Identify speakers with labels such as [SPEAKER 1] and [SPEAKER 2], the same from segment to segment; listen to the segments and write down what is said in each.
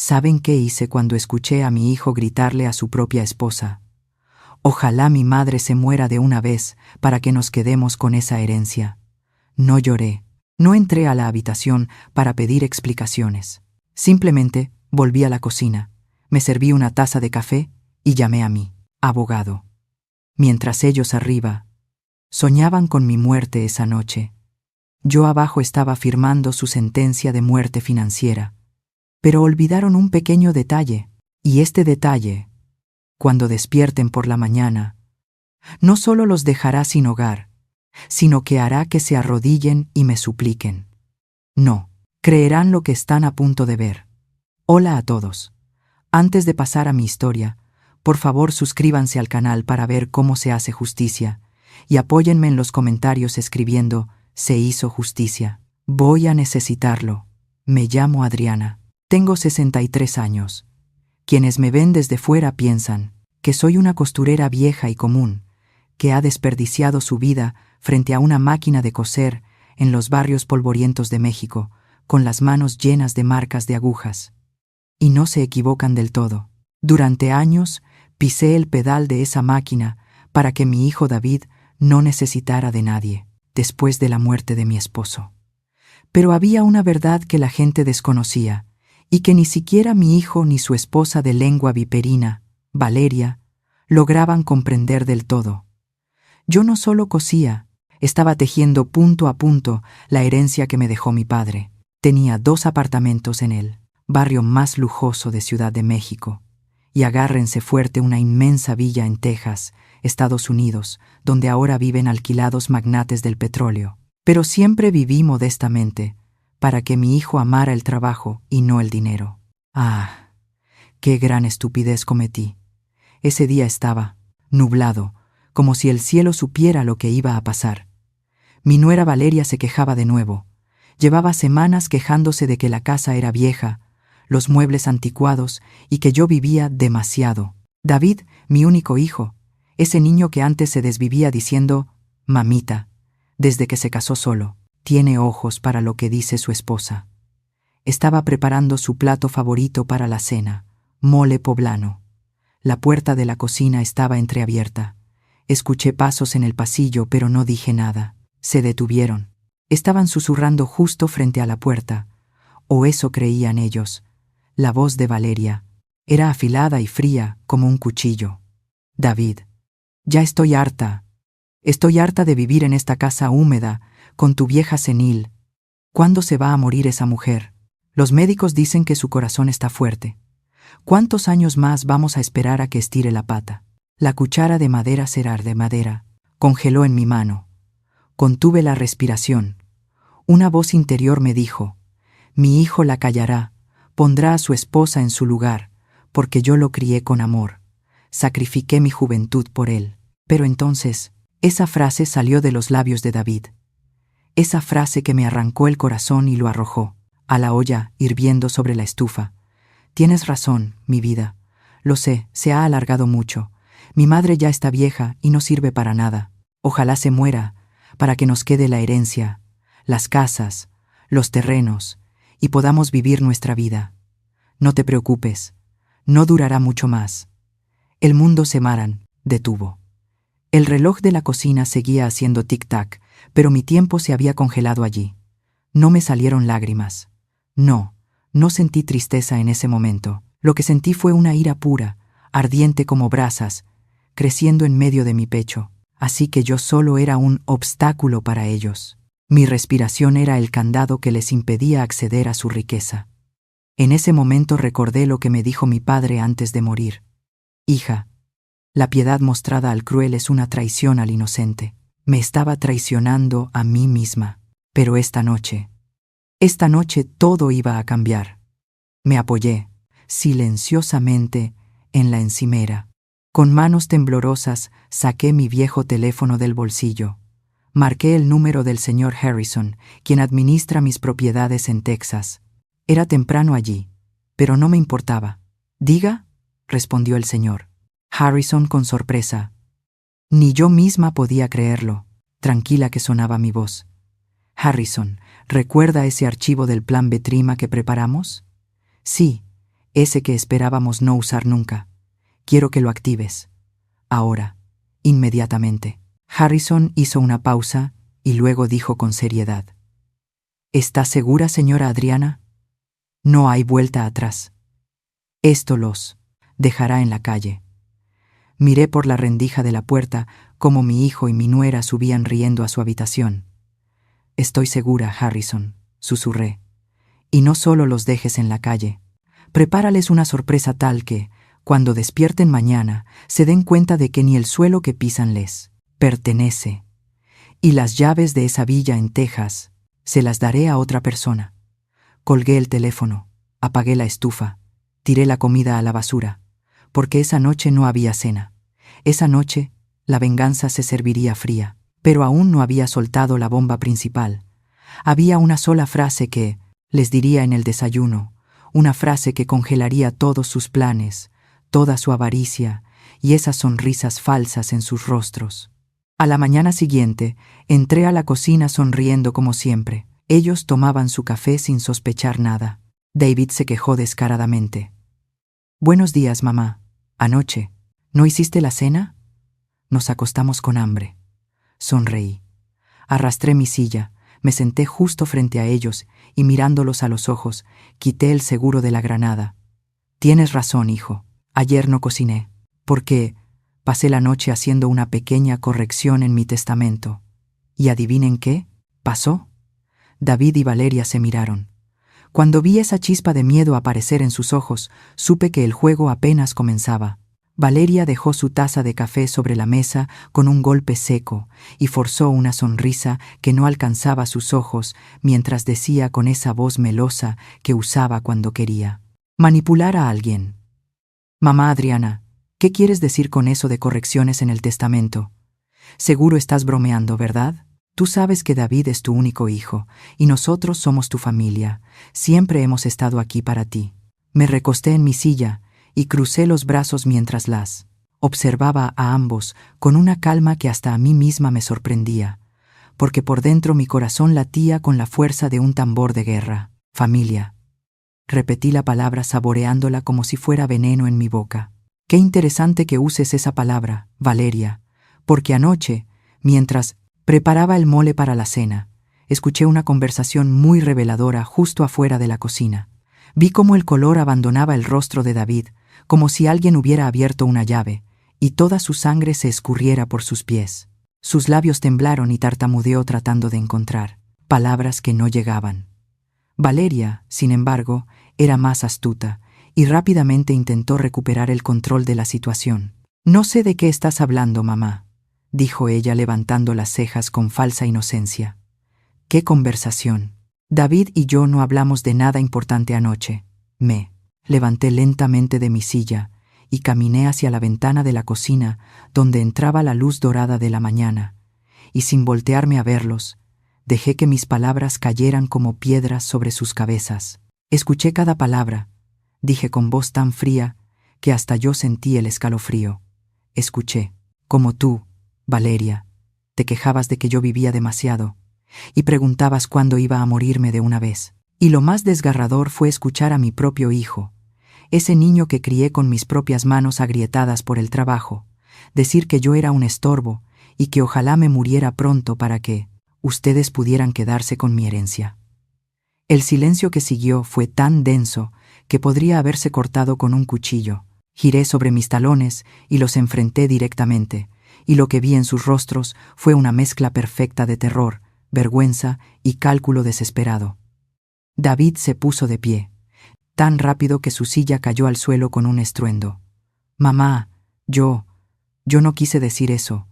[SPEAKER 1] ¿Saben qué hice cuando escuché a mi hijo gritarle a su propia esposa? Ojalá mi madre se muera de una vez para que nos quedemos con esa herencia. No lloré, no entré a la habitación para pedir explicaciones. Simplemente volví a la cocina, me serví una taza de café y llamé a mi abogado. Mientras ellos arriba soñaban con mi muerte esa noche, yo abajo estaba firmando su sentencia de muerte financiera. Pero olvidaron un pequeño detalle, y este detalle, cuando despierten por la mañana, no solo los dejará sin hogar, sino que hará que se arrodillen y me supliquen. No, creerán lo que están a punto de ver. Hola a todos. Antes de pasar a mi historia, por favor suscríbanse al canal para ver cómo se hace justicia, y apóyenme en los comentarios escribiendo «Se hizo justicia». Voy a necesitarlo. Me llamo Adriana. Tengo 63 años. Quienes me ven desde fuera piensan que soy una costurera vieja y común, que ha desperdiciado su vida frente a una máquina de coser en los barrios polvorientos de México, con las manos llenas de marcas de agujas. Y no se equivocan del todo. Durante años pisé el pedal de esa máquina para que mi hijo David no necesitara de nadie, después de la muerte de mi esposo. Pero había una verdad que la gente desconocía, y que ni siquiera mi hijo ni su esposa de lengua viperina, Valeria, lograban comprender del todo. Yo no solo cosía, estaba tejiendo punto a punto la herencia que me dejó mi padre. Tenía 2 apartamentos en el barrio más lujoso de Ciudad de México, y agárrense fuerte una inmensa villa en Texas, Estados Unidos, donde ahora viven alquilados magnates del petróleo. Pero siempre viví modestamente, para que mi hijo amara el trabajo y no el dinero. ¡Ah! ¡Qué gran estupidez cometí! Ese día estaba nublado, como si el cielo supiera lo que iba a pasar. Mi nuera Valeria se quejaba de nuevo. Llevaba semanas quejándose de que la casa era vieja, los muebles anticuados y que yo vivía demasiado. David, mi único hijo, ese niño que antes se desvivía diciendo «mamita», desde que se casó solo, tiene ojos para lo que dice su esposa. Estaba preparando su plato favorito para la cena, mole poblano. La puerta de la cocina estaba entreabierta. Escuché pasos en el pasillo, pero no dije nada. Se detuvieron. Estaban susurrando justo frente a la puerta, o eso creían ellos. La voz de Valeria era afilada y fría como un cuchillo. «David, ya estoy harta. Estoy harta de vivir en esta casa húmeda, con tu vieja senil. ¿Cuándo se va a morir esa mujer? Los médicos dicen que su corazón está fuerte. ¿Cuántos años más vamos a esperar a que estire la pata? La cuchara de madera será de madera. Congeló en mi mano. Contuve la respiración. Una voz interior me dijo, mi hijo la callará, pondrá a su esposa en su lugar, porque yo lo crié con amor. Sacrifiqué mi juventud por él. Pero entonces, esa frase salió de los labios de David. Esa frase que me arrancó el corazón y lo arrojó a la olla hirviendo sobre la estufa. Tienes razón, mi vida. Lo sé, se ha alargado mucho. Mi madre ya está vieja y no sirve para nada. Ojalá se muera, para que nos quede la herencia, las casas, los terrenos, y podamos vivir nuestra vida. No te preocupes, no durará mucho más. El mundo se detuvo. El reloj de la cocina seguía haciendo tic-tac, pero mi tiempo se había congelado allí. No me salieron lágrimas. No sentí tristeza en ese momento. Lo que sentí fue una ira pura, ardiente como brasas, creciendo en medio de mi pecho. Así que yo solo era un obstáculo para ellos. Mi respiración era el candado que les impedía acceder a su riqueza. En ese momento recordé lo que me dijo mi padre antes de morir. Hija, la piedad mostrada al cruel es una traición al inocente. Me estaba traicionando a mí misma. Pero esta noche todo iba a cambiar. Me apoyé, silenciosamente, en la encimera. Con manos temblorosas saqué mi viejo teléfono del bolsillo. Marqué el número del señor Harrison, quien administra mis propiedades en Texas. Era temprano allí, pero no me importaba. «Diga», respondió el señor. Harrison con sorpresa. Ni yo misma podía creerlo, tranquila que sonaba mi voz. «Harrison, ¿recuerda ese archivo del plan Betrima que preparamos?» «Sí, ese que esperábamos no usar nunca. Quiero que lo actives. Ahora, inmediatamente. Harrison hizo una pausa y luego dijo con seriedad: ¿Está segura, señora Adriana? No hay vuelta atrás. Esto los dejará en la calle. Miré por la rendija de la puerta cómo mi hijo y mi nuera subían riendo a su habitación. Estoy segura, Harrison, susurré. Y no solo los dejes en la calle. Prepárales una sorpresa tal que, cuando despierten mañana, se den cuenta de que ni el suelo que pisan les pertenece. Y las llaves de esa villa en Texas se las daré a otra persona. Colgué el teléfono, apagué la estufa, tiré la comida a la basura, porque esa noche no había cena. Esa noche, la venganza se serviría fría, pero aún no había soltado la bomba principal. Había una sola frase que les diría en el desayuno, una frase que congelaría todos sus planes, toda su avaricia y esas sonrisas falsas en sus rostros. A la mañana siguiente, entré a la cocina sonriendo como siempre. Ellos tomaban su café sin sospechar nada. David se quejó descaradamente. «Buenos días, mamá. Anoche, ¿no hiciste la cena?» Nos acostamos con hambre. Sonreí. Arrastré mi silla, me senté justo frente a ellos y mirándolos a los ojos, quité el seguro de la granada. «Tienes razón, hijo. Ayer no cociné, porque pasé la noche haciendo una pequeña corrección en mi testamento. ¿Y adivinen qué? ¿Pasó?» David y Valeria se miraron. Cuando vi esa chispa de miedo aparecer en sus ojos, supe que el juego apenas comenzaba. Valeria dejó su taza de café sobre la mesa con un golpe seco y forzó una sonrisa que no alcanzaba sus ojos mientras decía con esa voz melosa que usaba cuando quería: «Manipular a alguien». «Mamá Adriana, ¿qué quieres decir con eso de correcciones en el testamento? Seguro estás bromeando, ¿verdad? Tú sabes que David es tu único hijo, y nosotros somos tu familia. Siempre hemos estado aquí para ti». Me recosté en mi silla y crucé los brazos mientras las observaba a ambos con una calma que hasta a mí misma me sorprendía, porque por dentro mi corazón latía con la fuerza de un tambor de guerra. «Familia». Repetí la palabra saboreándola como si fuera veneno en mi boca. «Qué interesante que uses esa palabra, Valeria, porque anoche, mientras preparaba el mole para la cena, escuché una conversación muy reveladora justo afuera de la cocina. Vi cómo el color abandonaba el rostro de David, como si alguien hubiera abierto una llave, y toda su sangre se escurriera por sus pies. Sus labios temblaron y tartamudeó tratando de encontrar palabras que no llegaban. Valeria, sin embargo, era más astuta, y rápidamente intentó recuperar el control de la situación. «No sé de qué estás hablando, mamá», dijo ella levantando las cejas con falsa inocencia. «¿Qué conversación? David y yo no hablamos de nada importante anoche». Me levanté lentamente de mi silla y caminé hacia la ventana de la cocina donde entraba la luz dorada de la mañana, y sin voltearme a verlos, dejé que mis palabras cayeran como piedras sobre sus cabezas. Escuché cada palabra, dije con voz tan fría que hasta yo sentí el escalofrío. Escuché, como tú, Valeria, te quejabas de que yo vivía demasiado y preguntabas cuándo iba a morirme de una vez. Y lo más desgarrador fue escuchar a mi propio hijo, ese niño que crié con mis propias manos agrietadas por el trabajo, decir que yo era un estorbo y que ojalá me muriera pronto para que ustedes pudieran quedarse con mi herencia. El silencio que siguió fue tan denso que podría haberse cortado con un cuchillo. Giré sobre mis talones y los enfrenté directamente, y lo que vi en sus rostros fue una mezcla perfecta de terror, vergüenza y cálculo desesperado. David se puso de pie, tan rápido que su silla cayó al suelo con un estruendo. «Mamá, yo no quise decir eso.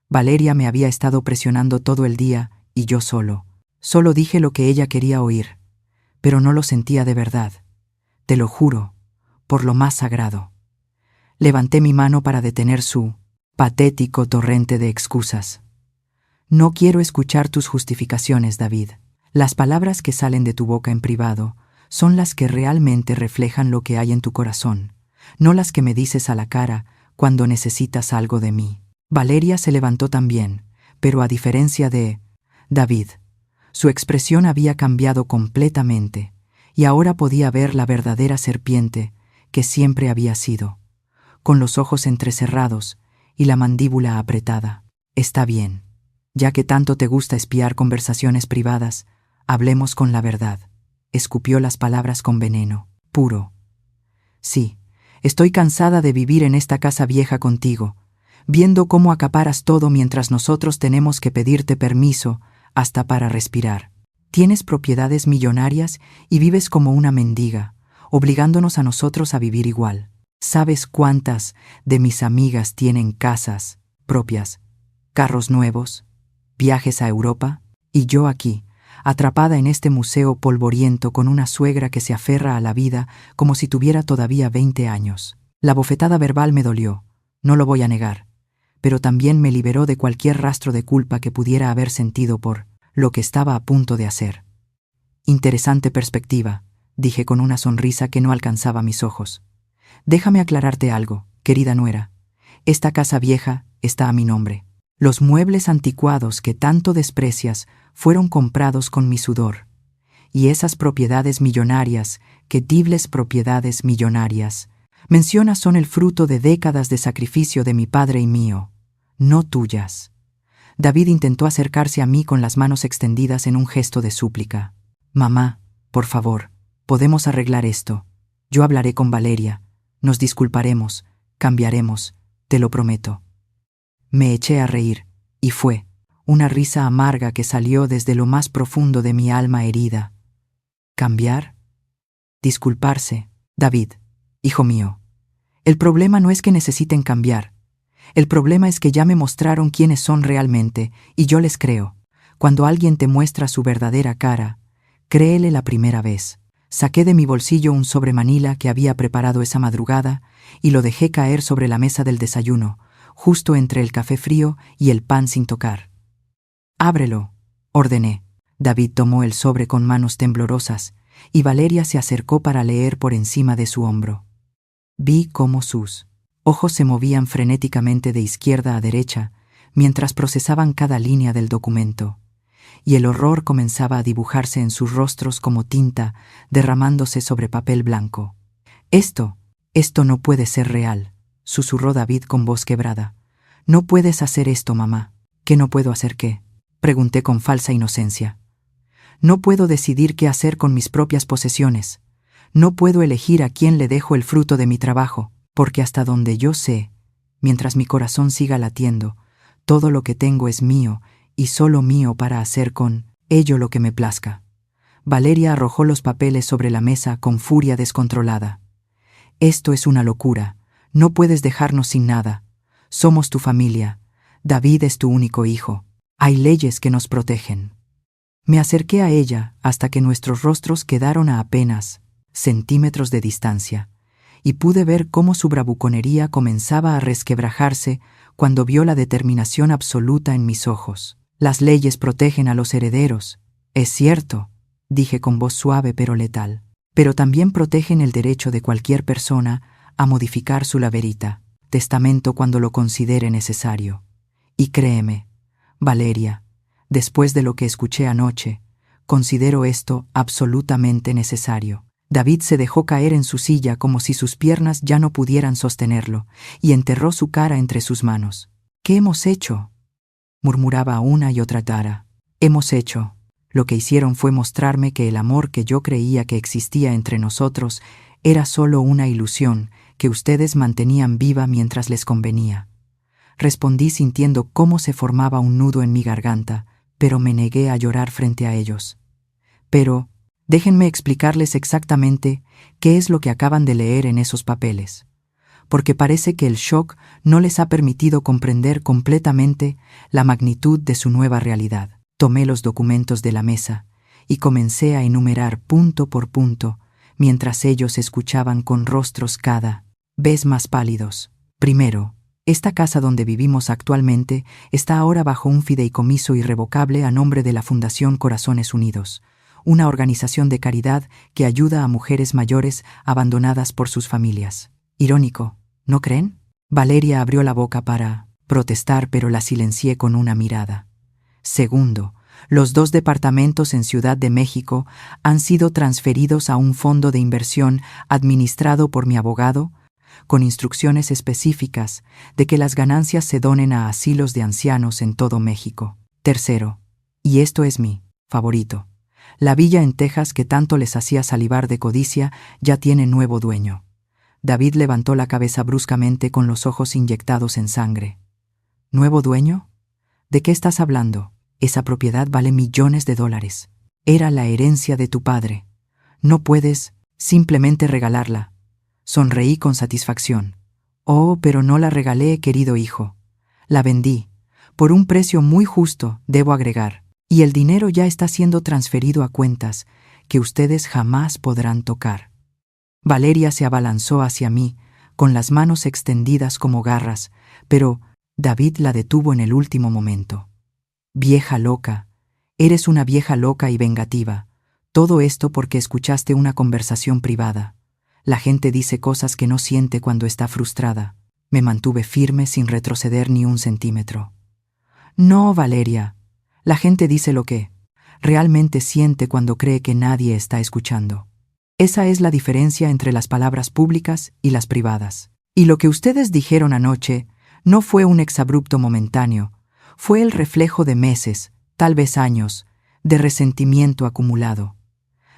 [SPEAKER 1] Valeria me había estado presionando todo el día y yo solo dije lo que ella quería oír, pero no lo sentía de verdad. Te lo juro, por lo más sagrado». Levanté mi mano para detener su patético torrente de excusas. «No quiero escuchar tus justificaciones, David. Las palabras que salen de tu boca en privado son las que realmente reflejan lo que hay en tu corazón, no las que me dices a la cara cuando necesitas algo de mí». Valeria se levantó también, pero a diferencia de David, su expresión había cambiado completamente, y ahora podía ver la verdadera serpiente que siempre había sido, con los ojos entrecerrados y la mandíbula apretada. Está bien. Ya que tanto te gusta espiar conversaciones privadas, hablemos con la verdad. Escupió las palabras con veneno, puro. Sí, estoy cansada de vivir en esta casa vieja contigo, viendo cómo acaparas todo mientras nosotros tenemos que pedirte permiso hasta para respirar. Tienes propiedades millonarias y vives como una mendiga, obligándonos a nosotros a vivir igual. ¿Sabes cuántas de mis amigas tienen casas propias, carros nuevos, viajes a Europa? Y yo aquí, atrapada en este museo polvoriento con una suegra que se aferra a la vida como si tuviera todavía 20 años. La bofetada verbal me dolió, no lo voy a negar, pero también me liberó de cualquier rastro de culpa que pudiera haber sentido por lo que estaba a punto de hacer. Interesante perspectiva, dije con una sonrisa que no alcanzaba mis ojos. Déjame aclararte algo, querida nuera. Esta casa vieja está a mi nombre. Los muebles anticuados que tanto desprecias fueron comprados con mi sudor. Y esas propiedades millonarias, quedibles propiedades millonarias, mencionas son el fruto de décadas de sacrificio de mi padre y mío, no tuyas. David intentó acercarse a mí con las manos extendidas en un gesto de súplica. Mamá, por favor, podemos arreglar esto. Yo hablaré con Valeria, nos disculparemos, cambiaremos, te lo prometo. Me eché a reír, y fue una risa amarga que salió desde lo más profundo de mi alma herida. ¿Cambiar? Disculparse, David, hijo mío. El problema no es que necesiten cambiar. El problema es que ya me mostraron quiénes son realmente, y yo les creo. Cuando alguien te muestra su verdadera cara, créele la primera vez. Saqué de mi bolsillo un sobre Manila que había preparado esa madrugada y lo dejé caer sobre la mesa del desayuno, justo entre el café frío y el pan sin tocar. «Ábrelo», ordené. David tomó el sobre con manos temblorosas y Valeria se acercó para leer por encima de su hombro. Vi cómo sus ojos se movían frenéticamente de izquierda a derecha mientras procesaban cada línea del documento, y el horror comenzaba a dibujarse en sus rostros como tinta derramándose sobre papel blanco. Esto no puede ser real», susurró David con voz quebrada. «No puedes hacer esto, mamá». «¿Qué no puedo hacer qué?», pregunté con falsa inocencia. «No puedo decidir qué hacer con mis propias posesiones. No puedo elegir a quién le dejo el fruto de mi trabajo, porque hasta donde yo sé, mientras mi corazón siga latiendo, todo lo que tengo es mío y solo mío para hacer con ello lo que me plazca». Valeria arrojó los papeles sobre la mesa con furia descontrolada. «Esto es una locura. No puedes dejarnos sin nada. Somos tu familia. David es tu único hijo. Hay leyes que nos protegen». Me acerqué a ella hasta que nuestros rostros quedaron a apenas centímetros de distancia, y pude ver cómo su bravuconería comenzaba a resquebrajarse cuando vio la determinación absoluta en mis ojos. «Las leyes protegen a los herederos, es cierto», dije con voz suave pero letal, «pero también protegen el derecho de cualquier persona a modificar su laverita, testamento cuando lo considere necesario. Y créeme, Valeria, después de lo que escuché anoche, considero esto absolutamente necesario». David se dejó caer en su silla como si sus piernas ya no pudieran sostenerlo, y enterró su cara entre sus manos. «¿Qué hemos hecho?», murmuraba una y otra tara. «Hemos hecho. Lo que hicieron fue mostrarme que el amor que yo creía que existía entre nosotros era solo una ilusión que ustedes mantenían viva mientras les convenía». Respondí sintiendo cómo se formaba un nudo en mi garganta, pero me negué a llorar frente a ellos. «Pero déjenme explicarles exactamente qué es lo que acaban de leer en esos papeles, porque parece que el shock no les ha permitido comprender completamente la magnitud de su nueva realidad». Tomé los documentos de la mesa y comencé a enumerar punto por punto, mientras ellos escuchaban con rostros cada vez más pálidos. «Primero, esta casa donde vivimos actualmente está ahora bajo un fideicomiso irrevocable a nombre de la Fundación Corazones Unidos, una organización de caridad que ayuda a mujeres mayores abandonadas por sus familias». Irónico, ¿no creen? Valeria abrió la boca para protestar, pero la silencié con una mirada. «Segundo, Los 2 departamentos en Ciudad de México han sido transferidos a un fondo de inversión administrado por mi abogado, con instrucciones específicas de que las ganancias se donen a asilos de ancianos en todo México. Tercero, y esto es mi favorito, la villa en Texas que tanto les hacía salivar de codicia ya tiene nuevo dueño. David levantó la cabeza bruscamente con los ojos inyectados en sangre. ¿Nuevo dueño? ¿De qué estás hablando? Esa propiedad vale millones de dólares. Era la herencia de tu padre. No puedes simplemente regalarla. Sonreí con satisfacción. Oh, pero no la regalé, querido hijo. La vendí, por un precio muy justo, debo agregar, y el dinero ya está siendo transferido a cuentas que ustedes jamás podrán tocar. Valeria se abalanzó hacia mí, con las manos extendidas como garras, pero David la detuvo en el último momento. Vieja loca, eres una vieja loca y vengativa. Todo esto porque escuchaste una conversación privada. La gente dice cosas que no siente cuando está frustrada. Me mantuve firme sin retroceder ni un centímetro. No, Valeria. La gente dice lo que realmente siente cuando cree que nadie está escuchando. Esa es la diferencia entre las palabras públicas y las privadas. Y lo que ustedes dijeron anoche no fue un exabrupto momentáneo, fue el reflejo de meses, tal vez años, de resentimiento acumulado.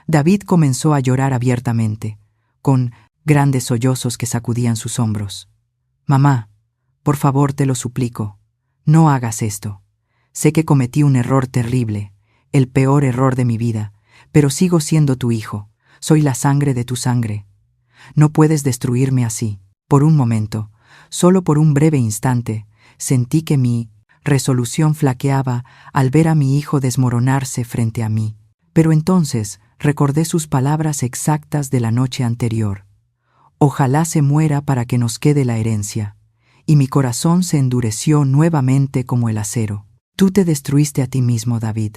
[SPEAKER 1] David comenzó a llorar abiertamente, con grandes sollozos que sacudían sus hombros. Mamá, por favor te lo suplico, no hagas esto. Sé que cometí un error terrible, el peor error de mi vida, pero sigo siendo tu hijo, soy la sangre de tu sangre. No puedes destruirme así. Por un momento, solo por un breve instante, sentí que mi resolución flaqueaba al ver a mi hijo desmoronarse frente a mí. Pero entonces recordé sus palabras exactas de la noche anterior. Ojalá se muera para que nos quede la herencia. Y mi corazón se endureció nuevamente como el acero. Tú te destruiste a ti mismo, David,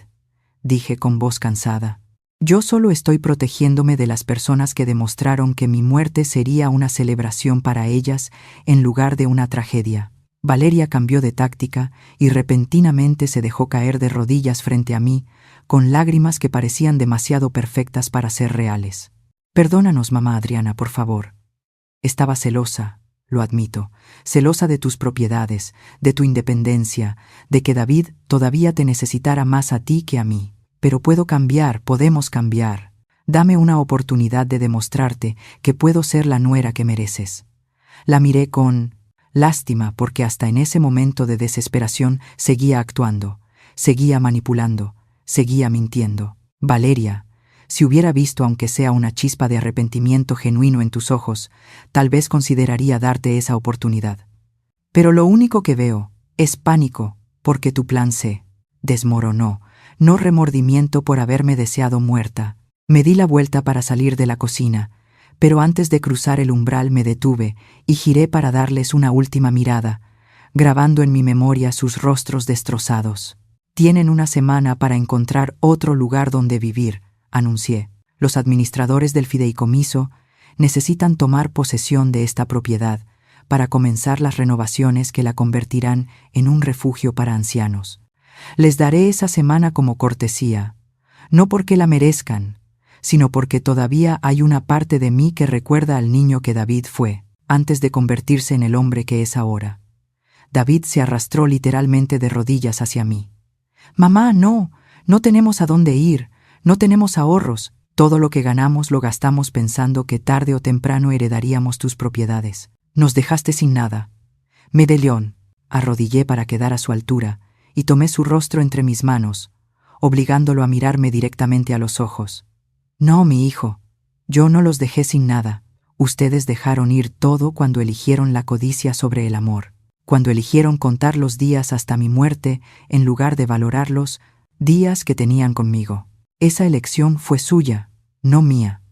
[SPEAKER 1] dije con voz cansada. Yo solo estoy protegiéndome de las personas que demostraron que mi muerte sería una celebración para ellas en lugar de una tragedia. Valeria cambió de táctica y repentinamente se dejó caer de rodillas frente a mí, con lágrimas que parecían demasiado perfectas para ser reales. Perdónanos, mamá Adriana, por favor. Estaba celosa, lo admito, celosa de tus propiedades, de tu independencia, de que David todavía te necesitara más a ti que a mí. Pero puedo cambiar, podemos cambiar. Dame una oportunidad de demostrarte que puedo ser la nuera que mereces. La miré con lástima porque hasta en ese momento de desesperación seguía actuando, seguía manipulando, seguía mintiendo. Valeria, si hubiera visto aunque sea una chispa de arrepentimiento genuino en tus ojos, tal vez consideraría darte esa oportunidad. Pero lo único que veo es pánico porque tu plan se desmoronó. No remordimiento por haberme deseado muerta. Me di la vuelta para salir de la cocina, pero antes de cruzar el umbral me detuve y giré para darles una última mirada, grabando en mi memoria sus rostros destrozados. Tienen una semana para encontrar otro lugar donde vivir, anuncié. Los administradores del fideicomiso necesitan tomar posesión de esta propiedad para comenzar las renovaciones que la convertirán en un refugio para ancianos. Les daré esa semana como cortesía, no porque la merezcan, sino porque todavía hay una parte de mí que recuerda al niño que David fue, antes de convertirse en el hombre que es ahora. David se arrastró literalmente de rodillas hacia mí. Mamá, no tenemos a dónde ir, no tenemos ahorros, todo lo que ganamos lo gastamos pensando que tarde o temprano heredaríamos tus propiedades. Nos dejaste sin nada. Medellón, arrodillé para quedar a su altura, y tomé su rostro entre mis manos, obligándolo a mirarme directamente a los ojos. No, mi hijo, yo no los dejé sin nada. Ustedes dejaron ir todo cuando eligieron la codicia sobre el amor, cuando eligieron contar los días hasta mi muerte en lugar de valorar los días que tenían conmigo. Esa elección fue suya, no mía.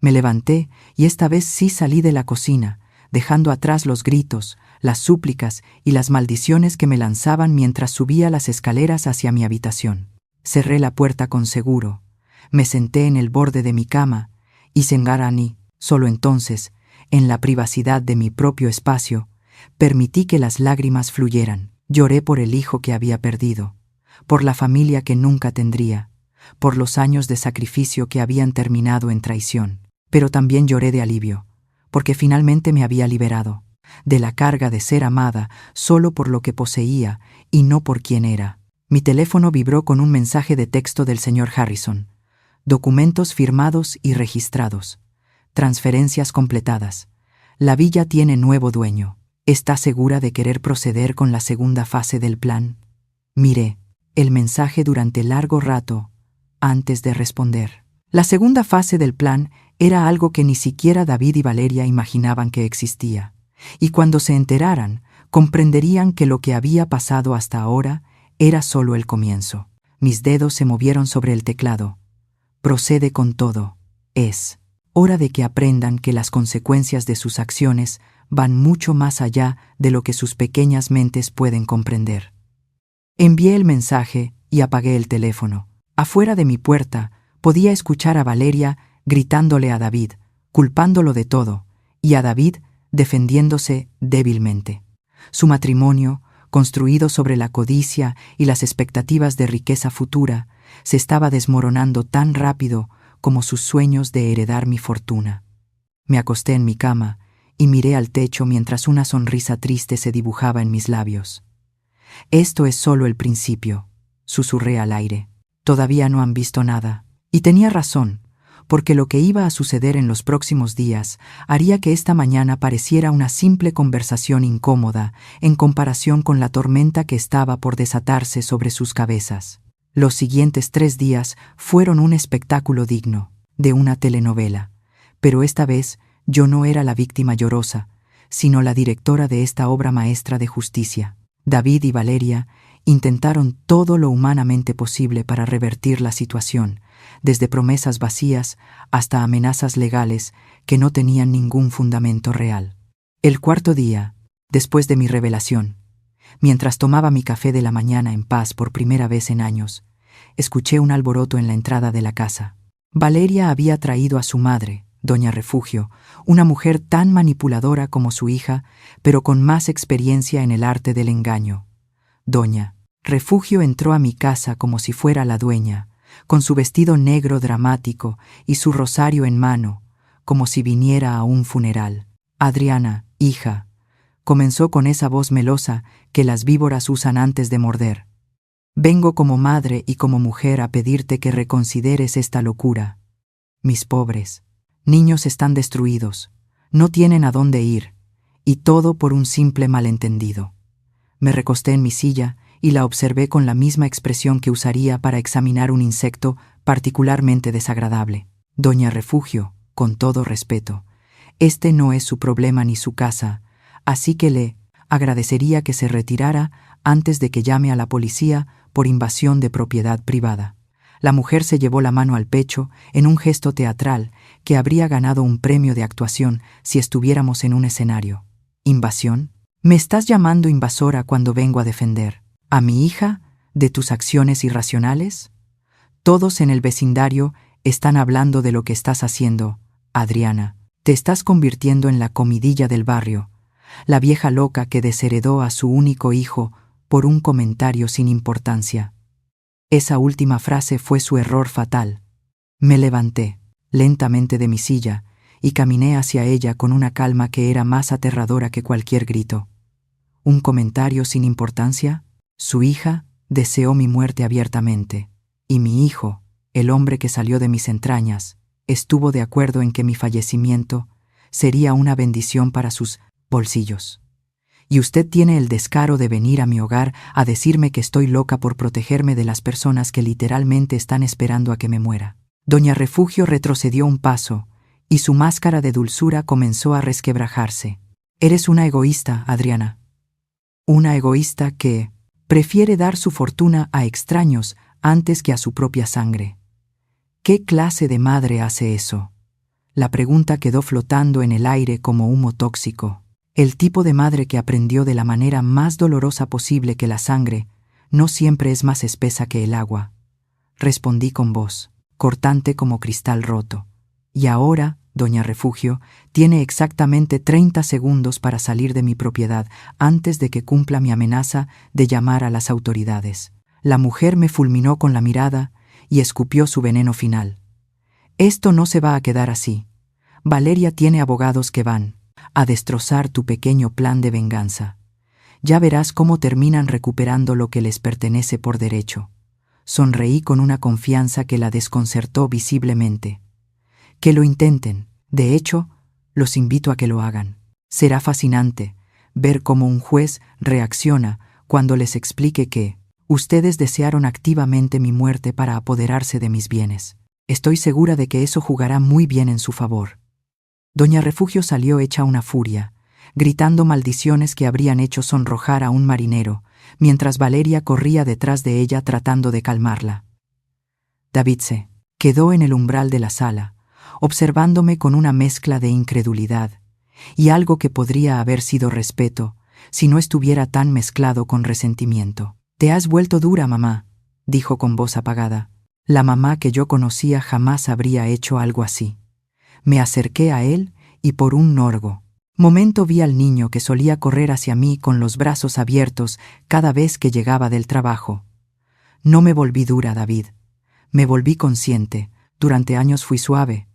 [SPEAKER 1] Me levanté y esta vez sí salí de la cocina, dejando atrás los gritos, las súplicas y las maldiciones que me lanzaban mientras subía las escaleras hacia mi habitación. Cerré la puerta con seguro, me senté en el borde de mi cama y Sengarani, solo entonces, en la privacidad de mi propio espacio, permití que las lágrimas fluyeran. Lloré por el hijo que había perdido, por la familia que nunca tendría, por los años de sacrificio que habían terminado en traición. Pero también lloré de alivio, porque finalmente me había liberado de la carga de ser amada solo por lo que poseía y no por quien era. Mi teléfono vibró con un mensaje de texto del señor Harrison. Documentos firmados y registrados. Transferencias completadas. La villa tiene nuevo dueño. ¿Está segura de querer proceder con la segunda fase del plan? Miré el mensaje durante largo rato antes de responder. La segunda fase del plan era algo que ni siquiera David y Valeria imaginaban que existía. Y cuando se enteraran, comprenderían que lo que había pasado hasta ahora era solo el comienzo. Mis dedos se movieron sobre el teclado. Procede con todo. Es hora de que aprendan que las consecuencias de sus acciones van mucho más allá de lo que sus pequeñas mentes pueden comprender. Envié el mensaje y apagué el teléfono. Afuera de mi puerta podía escuchar a Valeria gritándole a David, culpándolo de todo, y a David defendiéndose débilmente. Su matrimonio, construido sobre la codicia y las expectativas de riqueza futura, se estaba desmoronando tan rápido como sus sueños de heredar mi fortuna. Me acosté en mi cama y miré al techo mientras una sonrisa triste se dibujaba en mis labios. Esto es solo el principio, susurré al aire. Todavía no han visto nada. Y tenía razón, porque lo que iba a suceder en los próximos días haría que esta mañana pareciera una simple conversación incómoda en comparación con la tormenta que estaba por desatarse sobre sus cabezas. Los siguientes 3 días fueron un espectáculo digno de una telenovela, pero esta vez yo no era la víctima llorosa, sino la directora de esta obra maestra de justicia. David y Valeria intentaron todo lo humanamente posible para revertir la situación, desde promesas vacías hasta amenazas legales que no tenían ningún fundamento real. El 4.º día, después de mi revelación, mientras tomaba mi café de la mañana en paz por primera vez en años, escuché un alboroto en la entrada de la casa. Valeria había traído a su madre, doña Refugio, una mujer tan manipuladora como su hija, pero con más experiencia en el arte del engaño. Doña Refugio entró a mi casa como si fuera la dueña, con su vestido negro dramático y su rosario en mano, como si viniera a un funeral. Adriana, hija, comenzó con esa voz melosa que las víboras usan antes de morder. Vengo como madre y como mujer a pedirte que reconsideres esta locura. Mis pobres niños están destruidos, no tienen a dónde ir, y todo por un simple malentendido. Me recosté en mi silla y la observé con la misma expresión que usaría para examinar un insecto particularmente desagradable. Doña Refugio, con todo respeto, este no es su problema ni su casa, así que le agradecería que se retirara antes de que llame a la policía por invasión de propiedad privada. La mujer se llevó la mano al pecho en un gesto teatral que habría ganado un premio de actuación si estuviéramos en un escenario. ¿Invasión? ¿Me estás llamando invasora cuando vengo a defender a mi hija de tus acciones irracionales? Todos en el vecindario están hablando de lo que estás haciendo, Adriana. Te estás convirtiendo en la comidilla del barrio, la vieja loca que desheredó a su único hijo por un comentario sin importancia. Esa última frase fue su error fatal. Me levanté lentamente de mi silla y caminé hacia ella con una calma que era más aterradora que cualquier grito. ¿Un comentario sin importancia? Su hija deseó mi muerte abiertamente, y mi hijo, el hombre que salió de mis entrañas, estuvo de acuerdo en que mi fallecimiento sería una bendición para sus bolsillos. Y usted tiene el descaro de venir a mi hogar a decirme que estoy loca por protegerme de las personas que literalmente están esperando a que me muera. Doña Refugio retrocedió un paso, y su máscara de dulzura comenzó a resquebrajarse. Eres una egoísta, Adriana. Una egoísta que prefiere dar su fortuna a extraños antes que a su propia sangre. ¿Qué clase de madre hace eso? La pregunta quedó flotando en el aire como humo tóxico. El tipo de madre que aprendió de la manera más dolorosa posible que la sangre no siempre es más espesa que el agua. Respondí con voz cortante como cristal roto. Y ahora, doña Refugio, tiene exactamente 30 segundos para salir de mi propiedad antes de que cumpla mi amenaza de llamar a las autoridades. La mujer me fulminó con la mirada y escupió su veneno final. Esto no se va a quedar así. Valeria tiene abogados que van a destrozar tu pequeño plan de venganza. Ya verás cómo terminan recuperando lo que les pertenece por derecho. Sonreí con una confianza que la desconcertó visiblemente. Que lo intenten. De hecho, los invito a que lo hagan. Será fascinante ver cómo un juez reacciona cuando les explique que ustedes desearon activamente mi muerte para apoderarse de mis bienes. Estoy segura de que eso jugará muy bien en su favor. Doña Refugio salió hecha una furia, gritando maldiciones que habrían hecho sonrojar a un marinero, mientras Valeria corría detrás de ella tratando de calmarla. David se quedó en el umbral de la sala, observándome con una mezcla de incredulidad y algo que podría haber sido respeto si no estuviera tan mezclado con resentimiento. «Te has vuelto dura, mamá», dijo con voz apagada. La mamá que yo conocía jamás habría hecho algo así. Me acerqué a él y por un norgo momento vi al niño que solía correr hacia mí con los brazos abiertos cada vez que llegaba del trabajo. No me volví dura, David. Me volví consciente. Durante años fui suave,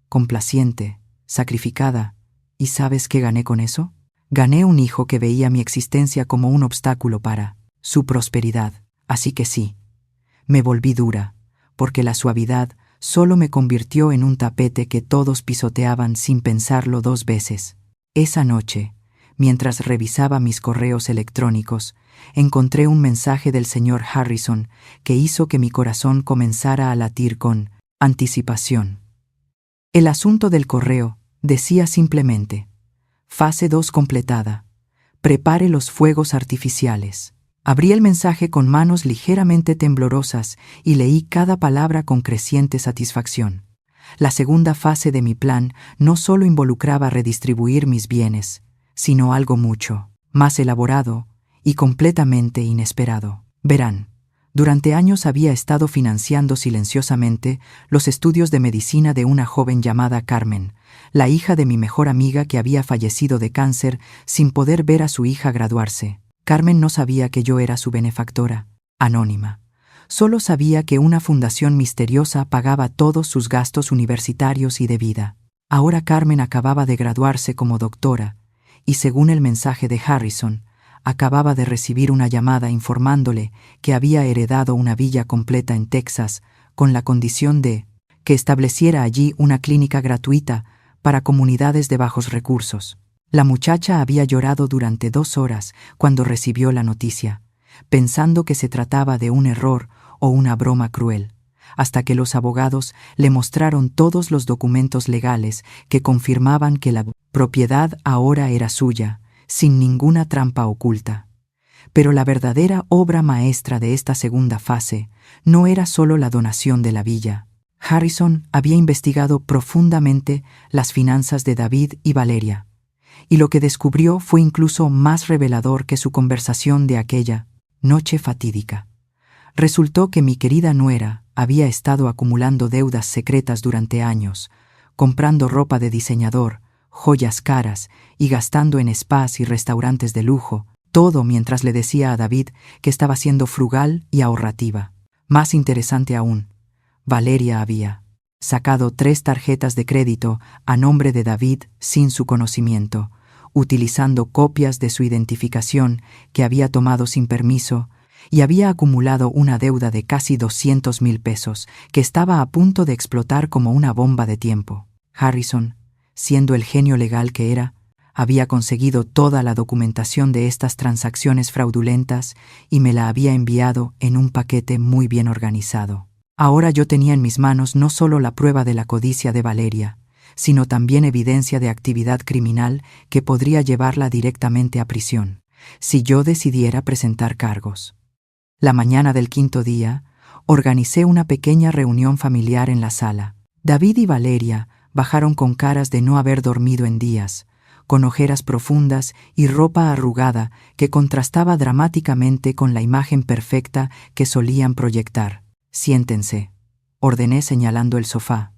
[SPEAKER 1] complaciente, sacrificada. ¿Y sabes qué gané con eso? Gané un hijo que veía mi existencia como un obstáculo para su prosperidad. Así que sí, me volví dura, porque la suavidad solo me convirtió en un tapete que todos pisoteaban sin pensarlo dos veces. Esa noche, mientras revisaba mis correos electrónicos, encontré un mensaje del señor Harrison que hizo que mi corazón comenzara a latir con anticipación. El asunto del correo decía simplemente: Fase 2 completada. Prepare los fuegos artificiales. Abrí el mensaje con manos ligeramente temblorosas y leí cada palabra con creciente satisfacción. La segunda fase de mi plan no solo involucraba redistribuir mis bienes, sino algo mucho más elaborado y completamente inesperado. Verán, durante años había estado financiando silenciosamente los estudios de medicina de una joven llamada Carmen, la hija de mi mejor amiga que había fallecido de cáncer sin poder ver a su hija graduarse. Carmen no sabía que yo era su benefactora, anónima. Solo sabía que una fundación misteriosa pagaba todos sus gastos universitarios y de vida. Ahora Carmen acababa de graduarse como doctora, y según el mensaje de Harrison, acababa de recibir una llamada informándole que había heredado una villa completa en Texas con la condición de que estableciera allí una clínica gratuita para comunidades de bajos recursos. La muchacha había llorado durante 2 horas cuando recibió la noticia, pensando que se trataba de un error o una broma cruel, hasta que los abogados le mostraron todos los documentos legales que confirmaban que la propiedad ahora era suya, sin ninguna trampa oculta. Pero la verdadera obra maestra de esta segunda fase no era solo la donación de la villa. Harrison había investigado profundamente las finanzas de David y Valeria, y lo que descubrió fue incluso más revelador que su conversación de aquella noche fatídica. Resultó que mi querida nuera había estado acumulando deudas secretas durante años, comprando ropa de diseñador, joyas caras y gastando en spas y restaurantes de lujo, todo mientras le decía a David que estaba siendo frugal y ahorrativa. Más interesante aún, Valeria había sacado 3 tarjetas de crédito a nombre de David sin su conocimiento, utilizando copias de su identificación que había tomado sin permiso, y había acumulado una deuda de casi 200,000 pesos que estaba a punto de explotar como una bomba de tiempo. Harrison, siendo el genio legal que era, había conseguido toda la documentación de estas transacciones fraudulentas y me la había enviado en un paquete muy bien organizado. Ahora yo tenía en mis manos no solo la prueba de la codicia de Valeria, sino también evidencia de actividad criminal que podría llevarla directamente a prisión, si yo decidiera presentar cargos. La mañana del 5.º día, organicé una pequeña reunión familiar en la sala. David y Valeria bajaron con caras de no haber dormido en días, con ojeras profundas y ropa arrugada que contrastaba dramáticamente con la imagen perfecta que solían proyectar. «Siéntense», ordené señalando el sofá.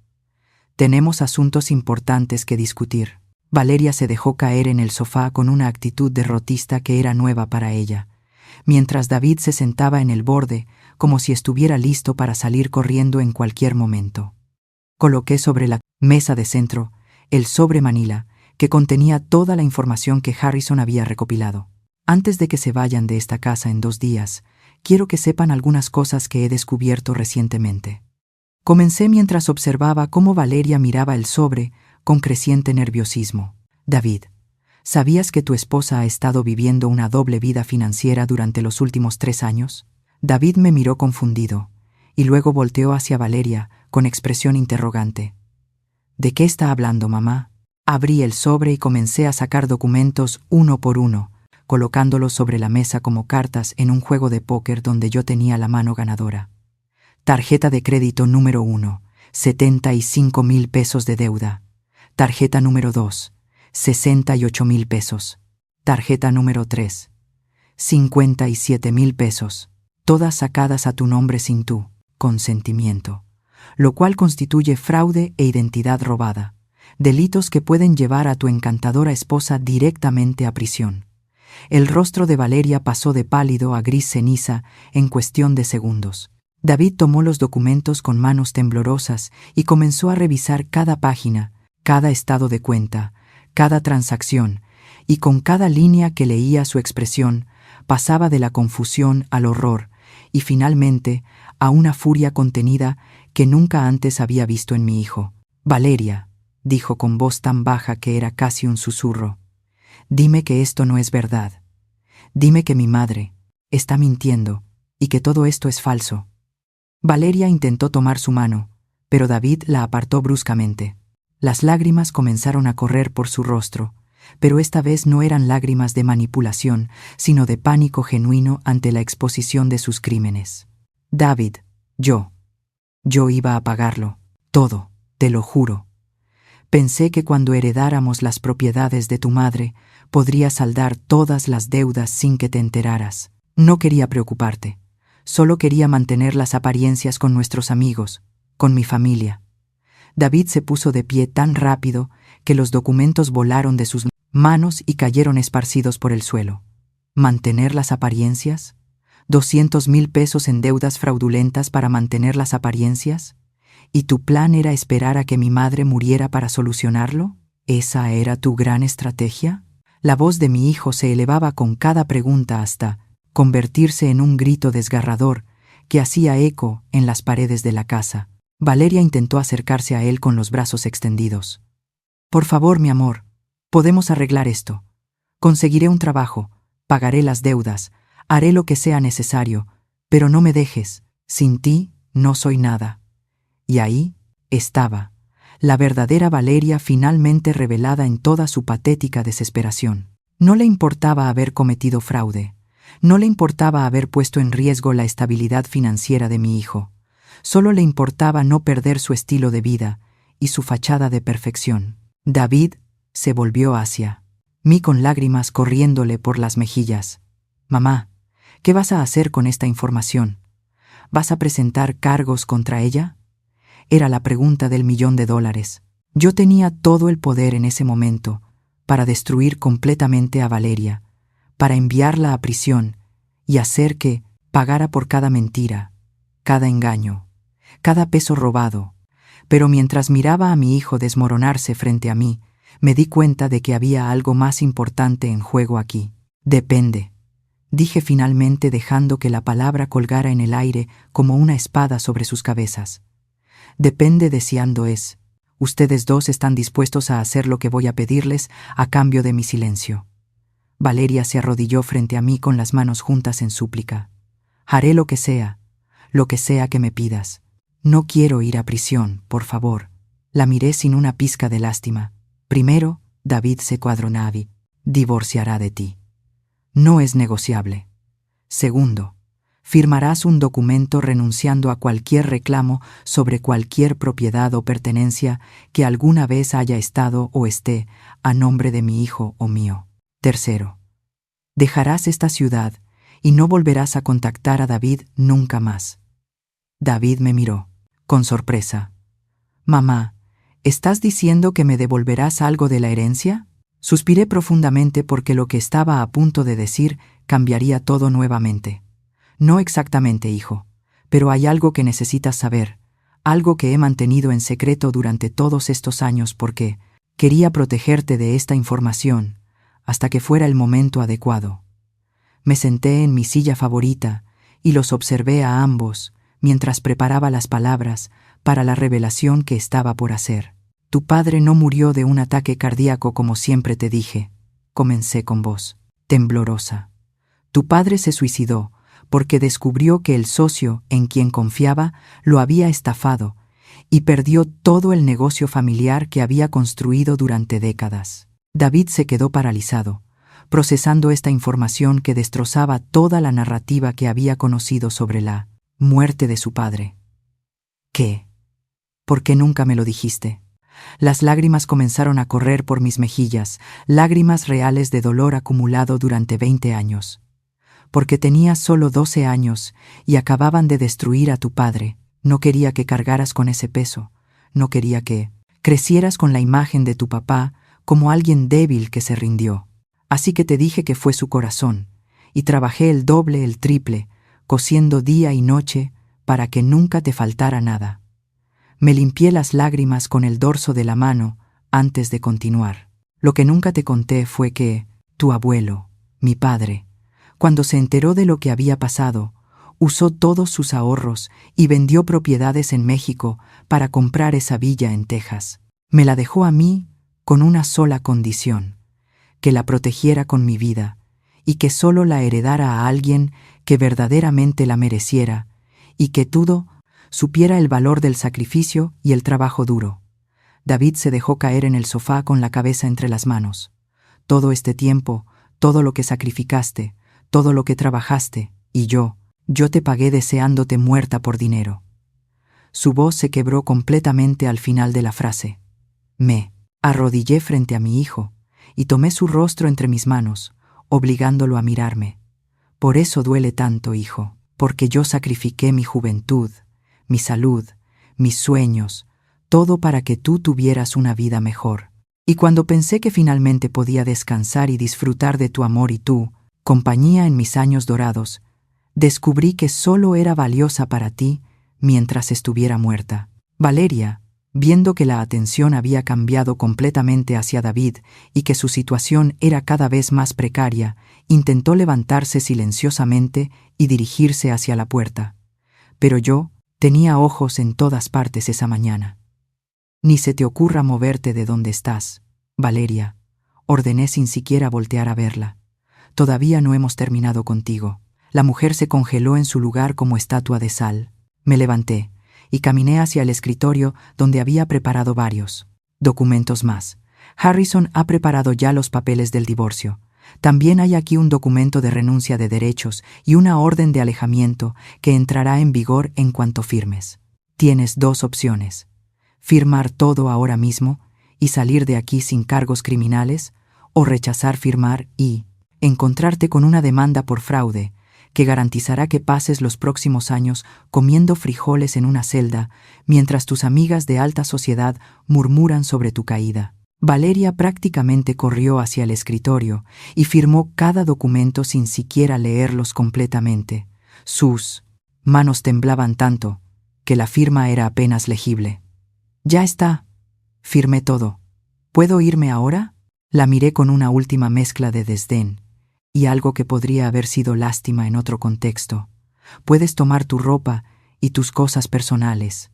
[SPEAKER 1] «Tenemos asuntos importantes que discutir». Valeria se dejó caer en el sofá con una actitud derrotista que era nueva para ella, mientras David se sentaba en el borde como si estuviera listo para salir corriendo en cualquier momento. Coloqué sobre la mesa de centro el sobre manila, que contenía toda la información que Harrison había recopilado. Antes de que se vayan de esta casa en 2 días, quiero que sepan algunas cosas que he descubierto recientemente. Comencé mientras observaba cómo Valeria miraba el sobre con creciente nerviosismo. David, ¿sabías que tu esposa ha estado viviendo una doble vida financiera durante los últimos 3 años? David me miró confundido, y luego volteó hacia Valeria con expresión interrogante. ¿De qué está hablando, mamá? Abrí el sobre y comencé a sacar documentos uno por uno, colocándolos sobre la mesa como cartas en un juego de póker donde yo tenía la mano ganadora. Tarjeta de crédito número 1, 75,000 pesos de deuda. Tarjeta número 2, 68,000 pesos. Tarjeta número 3, 57,000 pesos. Todas sacadas a tu nombre sin tu consentimiento, lo cual constituye fraude e identidad robada, delitos que pueden llevar a tu encantadora esposa directamente a prisión. El rostro de Valeria pasó de pálido a gris ceniza en cuestión de segundos. David tomó los documentos con manos temblorosas y comenzó a revisar cada página, cada estado de cuenta, cada transacción, y con cada línea que leía su expresión pasaba de la confusión al horror y finalmente a una furia contenida que nunca antes había visto en mi hijo. Valeria, dijo con voz tan baja que era casi un susurro, dime que esto no es verdad. Dime que mi madre está mintiendo y que todo esto es falso. Valeria intentó tomar su mano, pero David la apartó bruscamente. Las lágrimas comenzaron a correr por su rostro, pero esta vez no eran lágrimas de manipulación, sino de pánico genuino ante la exposición de sus crímenes. David, yo iba a pagarlo, todo, te lo juro. Pensé que cuando heredáramos las propiedades de tu madre, podría saldar todas las deudas sin que te enteraras. No quería preocuparte. Solo quería mantener las apariencias con nuestros amigos, con mi familia. David se puso de pie tan rápido que los documentos volaron de sus manos y cayeron esparcidos por el suelo. ¿Mantener las apariencias? ¿200,000 pesos en deudas fraudulentas para mantener las apariencias? ¿Y tu plan era esperar a que mi madre muriera para solucionarlo? ¿Esa era tu gran estrategia? La voz de mi hijo se elevaba con cada pregunta hasta convertirse en un grito desgarrador que hacía eco en las paredes de la casa. Valeria intentó acercarse a él con los brazos extendidos. Por favor, mi amor, podemos arreglar esto. Conseguiré un trabajo, pagaré las deudas, haré lo que sea necesario, pero no me dejes. Sin ti no soy nada. Y ahí estaba, la verdadera Valeria finalmente revelada en toda su patética desesperación. No le importaba haber cometido fraude. No le importaba haber puesto en riesgo la estabilidad financiera de mi hijo. Solo le importaba no perder su estilo de vida y su fachada de perfección. David se volvió hacia mí con lágrimas corriéndole por las mejillas. Mamá, ¿qué vas a hacer con esta información? ¿Vas a presentar cargos contra ella? Era la pregunta del $1,000,000. Yo tenía todo el poder en ese momento para destruir completamente a Valeria, para enviarla a prisión y hacer que pagara por cada mentira, cada engaño, cada peso robado. Pero mientras miraba a mi hijo desmoronarse frente a mí, me di cuenta de que había algo más importante en juego aquí. Depende, dije finalmente dejando que la palabra colgara en el aire como una espada sobre sus cabezas. Depende de si Ando es. Ustedes dos están dispuestos a hacer lo que voy a pedirles a cambio de mi silencio. Valeria se arrodilló frente a mí con las manos juntas en súplica. Haré lo que sea que me pidas. No quiero ir a prisión, por favor. La miré sin una pizca de lástima. Primero, David Sequadronavi divorciará de ti. No es negociable. Segundo, firmarás un documento renunciando a cualquier reclamo sobre cualquier propiedad o pertenencia que alguna vez haya estado o esté a nombre de mi hijo o mío. Tercero, dejarás esta ciudad y no volverás a contactar a David nunca más. David me miró, con sorpresa. Mamá, ¿estás diciendo que me devolverás algo de la herencia? Suspiré profundamente porque lo que estaba a punto de decir cambiaría todo nuevamente. No exactamente, hijo. Pero hay algo que necesitas saber, algo que he mantenido en secreto durante todos estos años porque quería protegerte de esta información hasta que fuera el momento adecuado. Me senté en mi silla favorita y los observé a ambos mientras preparaba las palabras para la revelación que estaba por hacer. Tu padre no murió de un ataque cardíaco como siempre te dije, comencé con voz temblorosa. Tu padre se suicidó porque descubrió que el socio en quien confiaba lo había estafado y perdió todo el negocio familiar que había construido durante décadas. David se quedó paralizado, procesando esta información que destrozaba toda la narrativa que había conocido sobre la muerte de su padre. ¿Qué? ¿Por qué nunca me lo dijiste? Las lágrimas comenzaron a correr por mis mejillas, lágrimas reales de dolor acumulado durante 20 años. Porque tenías solo 12 años y acababan de destruir a tu padre. No quería que cargaras con ese peso. No quería que crecieras con la imagen de tu papá como alguien débil que se rindió. Así que te dije que fue su corazón, y trabajé el doble, el triple, cosiendo día y noche para que nunca te faltara nada. Me limpié las lágrimas con el dorso de la mano antes de continuar. Lo que nunca te conté fue que tu abuelo, mi padre, cuando se enteró de lo que había pasado, usó todos sus ahorros y vendió propiedades en México para comprar esa villa en Texas. Me la dejó a mí con una sola condición: que la protegiera con mi vida y que solo la heredara a alguien que verdaderamente la mereciera y que todo supiera el valor del sacrificio y el trabajo duro. David se dejó caer en el sofá con la cabeza entre las manos. Todo este tiempo, todo lo que sacrificaste, todo lo que trabajaste, y yo te pagué deseándote muerta por dinero. Su voz se quebró completamente al final de la frase. Me arrodillé frente a mi hijo y tomé su rostro entre mis manos, obligándolo a mirarme. Por eso duele tanto, hijo, porque yo sacrifiqué mi juventud, mi salud, mis sueños, todo para que tú tuvieras una vida mejor. Y cuando pensé que finalmente podía descansar y disfrutar de tu amor y tu compañía en mis años dorados, descubrí que solo era valiosa para ti mientras estuviera muerta. Valeria, viendo que la atención había cambiado completamente hacia David y que su situación era cada vez más precaria, intentó levantarse silenciosamente y dirigirse hacia la puerta. Pero yo tenía ojos en todas partes esa mañana. Ni se te ocurra moverte de donde estás, Valeria, ordené sin siquiera voltear a verla. Todavía no hemos terminado contigo. La mujer se congeló en su lugar como estatua de sal. Me levanté y caminé hacia el escritorio donde había preparado varios documentos más. Harrison ha preparado ya los papeles del divorcio. También hay aquí un documento de renuncia de derechos y una orden de alejamiento que entrará en vigor en cuanto firmes. Tienes 2 opciones: firmar todo ahora mismo y salir de aquí sin cargos criminales, o rechazar firmar y encontrarte con una demanda por fraude que garantizará que pases los próximos años comiendo frijoles en una celda mientras tus amigas de alta sociedad murmuran sobre tu caída. Valeria prácticamente corrió hacia el escritorio y firmó cada documento sin siquiera leerlos completamente. Sus manos temblaban tanto que la firma era apenas legible. Ya está. Firmé todo. ¿Puedo irme ahora? La miré con una última mezcla de desdén y algo que podría haber sido lástima en otro contexto. Puedes tomar tu ropa y tus cosas personales.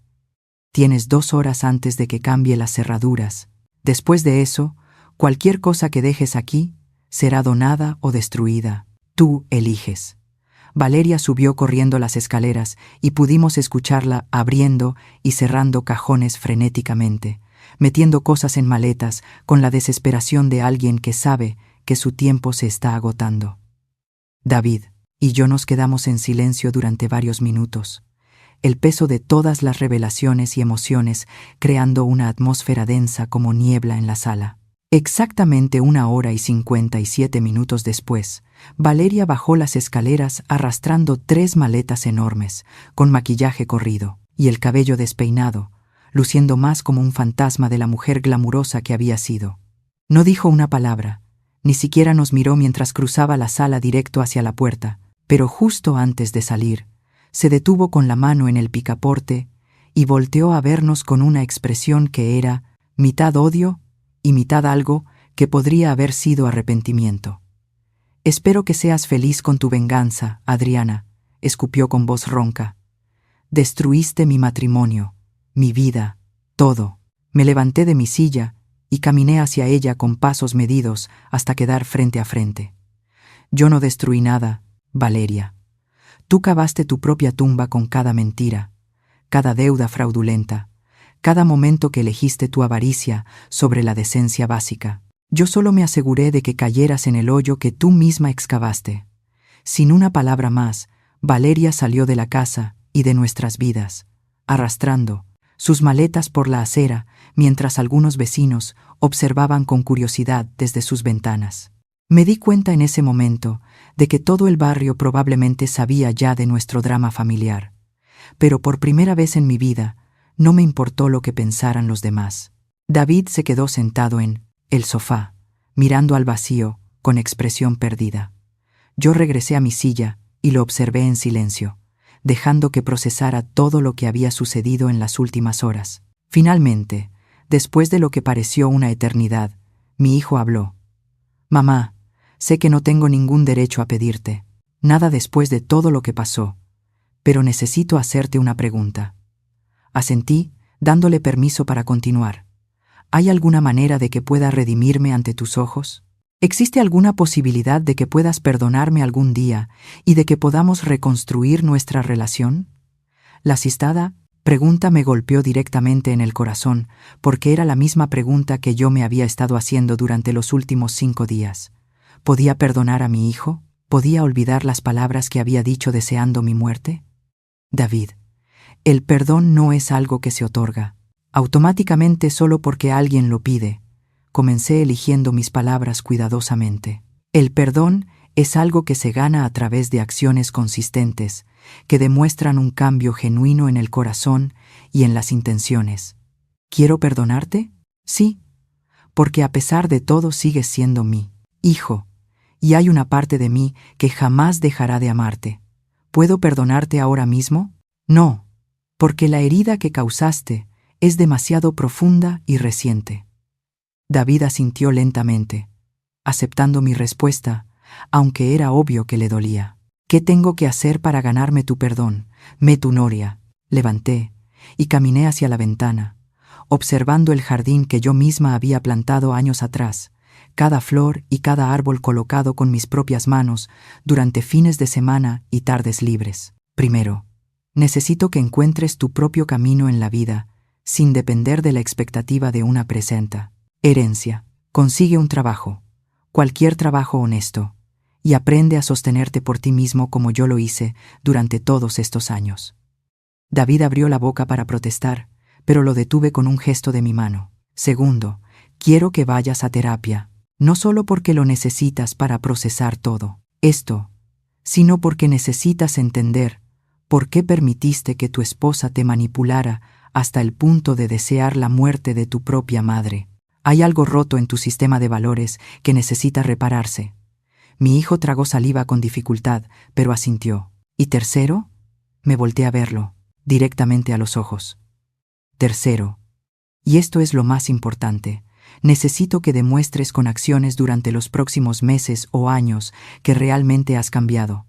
[SPEAKER 1] Tienes 2 horas antes de que cambie las cerraduras. Después de eso, cualquier cosa que dejes aquí será donada o destruida. Tú eliges. Valeria subió corriendo las escaleras y pudimos escucharla abriendo y cerrando cajones frenéticamente, metiendo cosas en maletas con la desesperación de alguien que sabe que su tiempo se está agotando. David y yo nos quedamos en silencio durante varios minutos, el peso de todas las revelaciones y emociones creando una atmósfera densa como niebla en la sala. Exactamente 1 hora y 57 minutos después, Valeria bajó las escaleras arrastrando 3 maletas enormes, con maquillaje corrido y el cabello despeinado, luciendo más como un fantasma de la mujer glamurosa que había sido. No dijo una palabra, ni siquiera nos miró mientras cruzaba la sala directo hacia la puerta, pero justo antes de salir, Se detuvo con la mano en el picaporte y volteó a vernos con una expresión que era mitad odio y mitad algo que podría haber sido arrepentimiento. «Espero que seas feliz con tu venganza, Adriana», escupió con voz ronca. «Destruiste mi matrimonio, mi vida, todo». Me levanté de mi silla y caminé hacia ella con pasos medidos hasta quedar frente a frente. «Yo no destruí nada, Valeria. Tú cavaste tu propia tumba con cada mentira, cada deuda fraudulenta, cada momento que elegiste tu avaricia sobre la decencia básica. Yo solo me aseguré de que cayeras en el hoyo que tú misma excavaste». Sin una palabra más, Valeria salió de la casa y de nuestras vidas, arrastrando sus maletas por la acera, mientras algunos vecinos observaban con curiosidad desde sus ventanas. Me di cuenta en ese momento de que todo el barrio probablemente sabía ya de nuestro drama familiar, pero por primera vez en mi vida no me importó lo que pensaran los demás. David se quedó sentado en el sofá, mirando al vacío con expresión perdida. Yo regresé a mi silla y lo observé en silencio, dejando que procesara todo lo que había sucedido en las últimas horas. Finalmente, después de lo que pareció una eternidad, mi hijo habló. «Mamá, sé que no tengo ningún derecho a pedirte nada después de todo lo que pasó, pero necesito hacerte una pregunta». Asentí, dándole permiso para continuar. «¿Hay alguna manera de que pueda redimirme ante tus ojos? ¿Existe alguna posibilidad de que puedas perdonarme algún día y de que podamos reconstruir nuestra relación?» La citada pregunta me golpeó directamente en el corazón, porque era la misma pregunta que yo me había estado haciendo durante los últimos 5 días. ¿Podía perdonar a mi hijo? ¿Podía olvidar las palabras que había dicho deseando mi muerte? David, el perdón no es algo que se otorga automáticamente solo porque alguien lo pide. Comencé eligiendo mis palabras cuidadosamente. El perdón es algo que se gana a través de acciones consistentes, que demuestran un cambio genuino en el corazón y en las intenciones. ¿Quiero perdonarte? Sí, porque a pesar de todo sigues siendo mi hijo, y hay una parte de mí que jamás dejará de amarte. ¿Puedo perdonarte ahora mismo? No, porque la herida que causaste es demasiado profunda y reciente. David asintió lentamente, aceptando mi respuesta, aunque era obvio que le dolía. «¿Qué tengo que hacer para ganarme tu perdón, Metunoria?». Levanté y caminé hacia la ventana, observando el jardín que yo misma había plantado años atrás, cada flor y cada árbol colocado con mis propias manos durante fines de semana y tardes libres. «Primero, necesito que encuentres tu propio camino en la vida, sin depender de la expectativa de una presenta herencia. Consigue un trabajo, cualquier trabajo honesto, y aprende a sostenerte por ti mismo como yo lo hice durante todos estos años». David abrió la boca para protestar, pero lo detuve con un gesto de mi mano. «Segundo, quiero que vayas a terapia, no solo porque lo necesitas para procesar todo esto, sino porque necesitas entender por qué permitiste que tu esposa te manipulara hasta el punto de desear la muerte de tu propia madre. Hay algo roto en tu sistema de valores que necesita repararse». Mi hijo tragó saliva con dificultad, pero asintió. «¿Y tercero?». Me volteé a verlo, directamente a los ojos. «Tercero, y esto es lo más importante, necesito que demuestres con acciones durante los próximos meses o años que realmente has cambiado.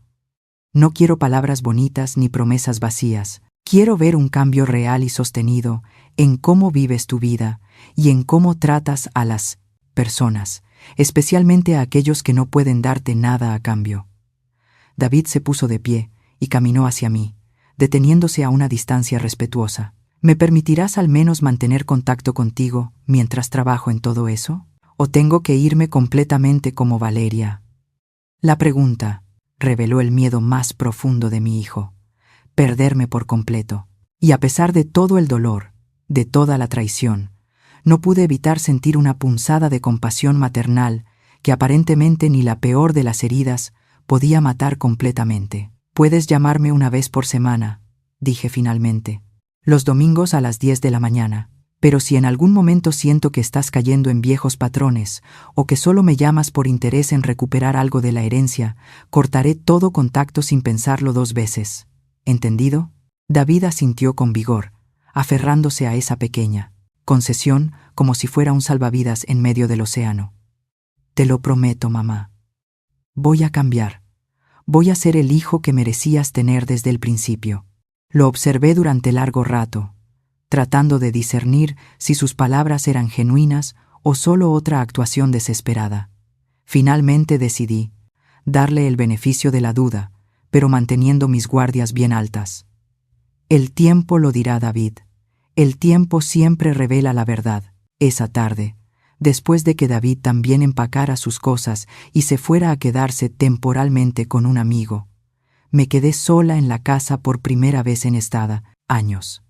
[SPEAKER 1] No quiero palabras bonitas ni promesas vacías. Quiero ver un cambio real y sostenido en cómo vives tu vida y en cómo tratas a las personas, especialmente a aquellos que no pueden darte nada a cambio». David se puso de pie y caminó hacia mí, deteniéndose a una distancia respetuosa. «¿Me permitirás al menos mantener contacto contigo mientras trabajo en todo eso? ¿O tengo que irme completamente como Valeria?». La pregunta reveló el miedo más profundo de mi hijo: perderme por completo. Y a pesar de todo el dolor, de toda la traición, no pude evitar sentir una punzada de compasión maternal que aparentemente ni la peor de las heridas podía matar completamente. «Puedes llamarme una vez por semana», dije finalmente, «los domingos a las 10 de la mañana, pero si en algún momento siento que estás cayendo en viejos patrones o que solo me llamas por interés en recuperar algo de la herencia, cortaré todo contacto sin pensarlo 2 veces». ¿Entendido? David asintió con vigor, aferrándose a esa pequeña concesión como si fuera un salvavidas en medio del océano. Te lo prometo, mamá. Voy a cambiar. Voy a ser el hijo que merecías tener desde el principio. Lo observé durante largo rato, tratando de discernir si sus palabras eran genuinas o solo otra actuación desesperada. Finalmente decidí darle el beneficio de la duda, pero manteniendo mis guardias bien altas. El tiempo lo dirá, David. El tiempo siempre revela la verdad. Esa tarde, después de que David también empacara sus cosas y se fuera a quedarse temporalmente con un amigo, me quedé sola en la casa por primera vez en años.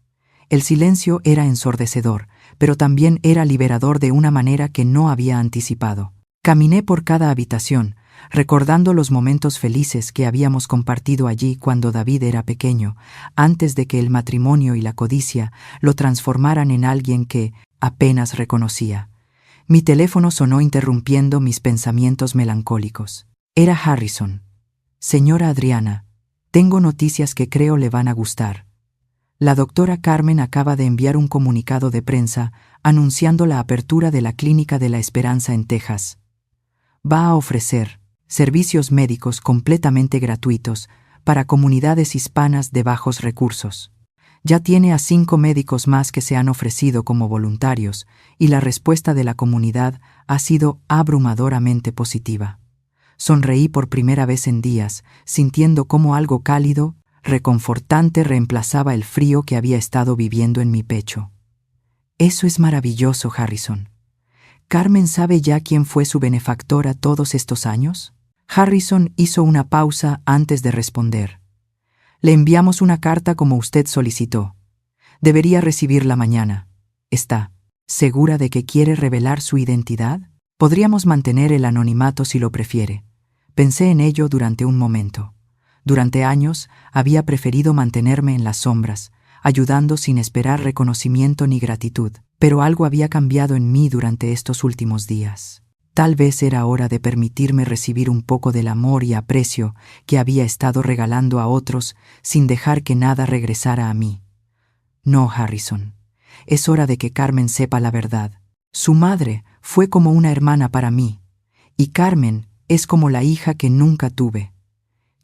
[SPEAKER 1] El silencio era ensordecedor, pero también era liberador de una manera que no había anticipado. Caminé por cada habitación, recordando los momentos felices que habíamos compartido allí cuando David era pequeño, antes de que el matrimonio y la codicia lo transformaran en alguien que apenas reconocía. Mi teléfono sonó interrumpiendo mis pensamientos melancólicos. Era Harrison. Señora Adriana, tengo noticias que creo le van a gustar. La doctora Carmen acaba de enviar un comunicado de prensa anunciando la apertura de la Clínica de la Esperanza en Texas. Va a ofrecer servicios médicos completamente gratuitos para comunidades hispanas de bajos recursos. Ya tiene a 5 médicos más que se han ofrecido como voluntarios y la respuesta de la comunidad ha sido abrumadoramente positiva. Sonreí por primera vez en días, sintiendo cómo algo cálido, reconfortante reemplazaba el frío que había estado viviendo en mi pecho. Eso es maravilloso, Harrison. ¿Carmen sabe ya quién fue su benefactora todos estos años? Harrison hizo una pausa antes de responder. Le enviamos una carta como usted solicitó. Debería recibirla mañana. ¿Está segura de que quiere revelar su identidad? Podríamos mantener el anonimato si lo prefiere. Pensé en ello durante un momento. Durante años había preferido mantenerme en las sombras, ayudando sin esperar reconocimiento ni gratitud, pero algo había cambiado en mí durante estos últimos días. Tal vez era hora de permitirme recibir un poco del amor y aprecio que había estado regalando a otros sin dejar que nada regresara a mí. No, Harrison. Es hora de que Carmen sepa la verdad. Su madre fue como una hermana para mí, y Carmen es como la hija que nunca tuve.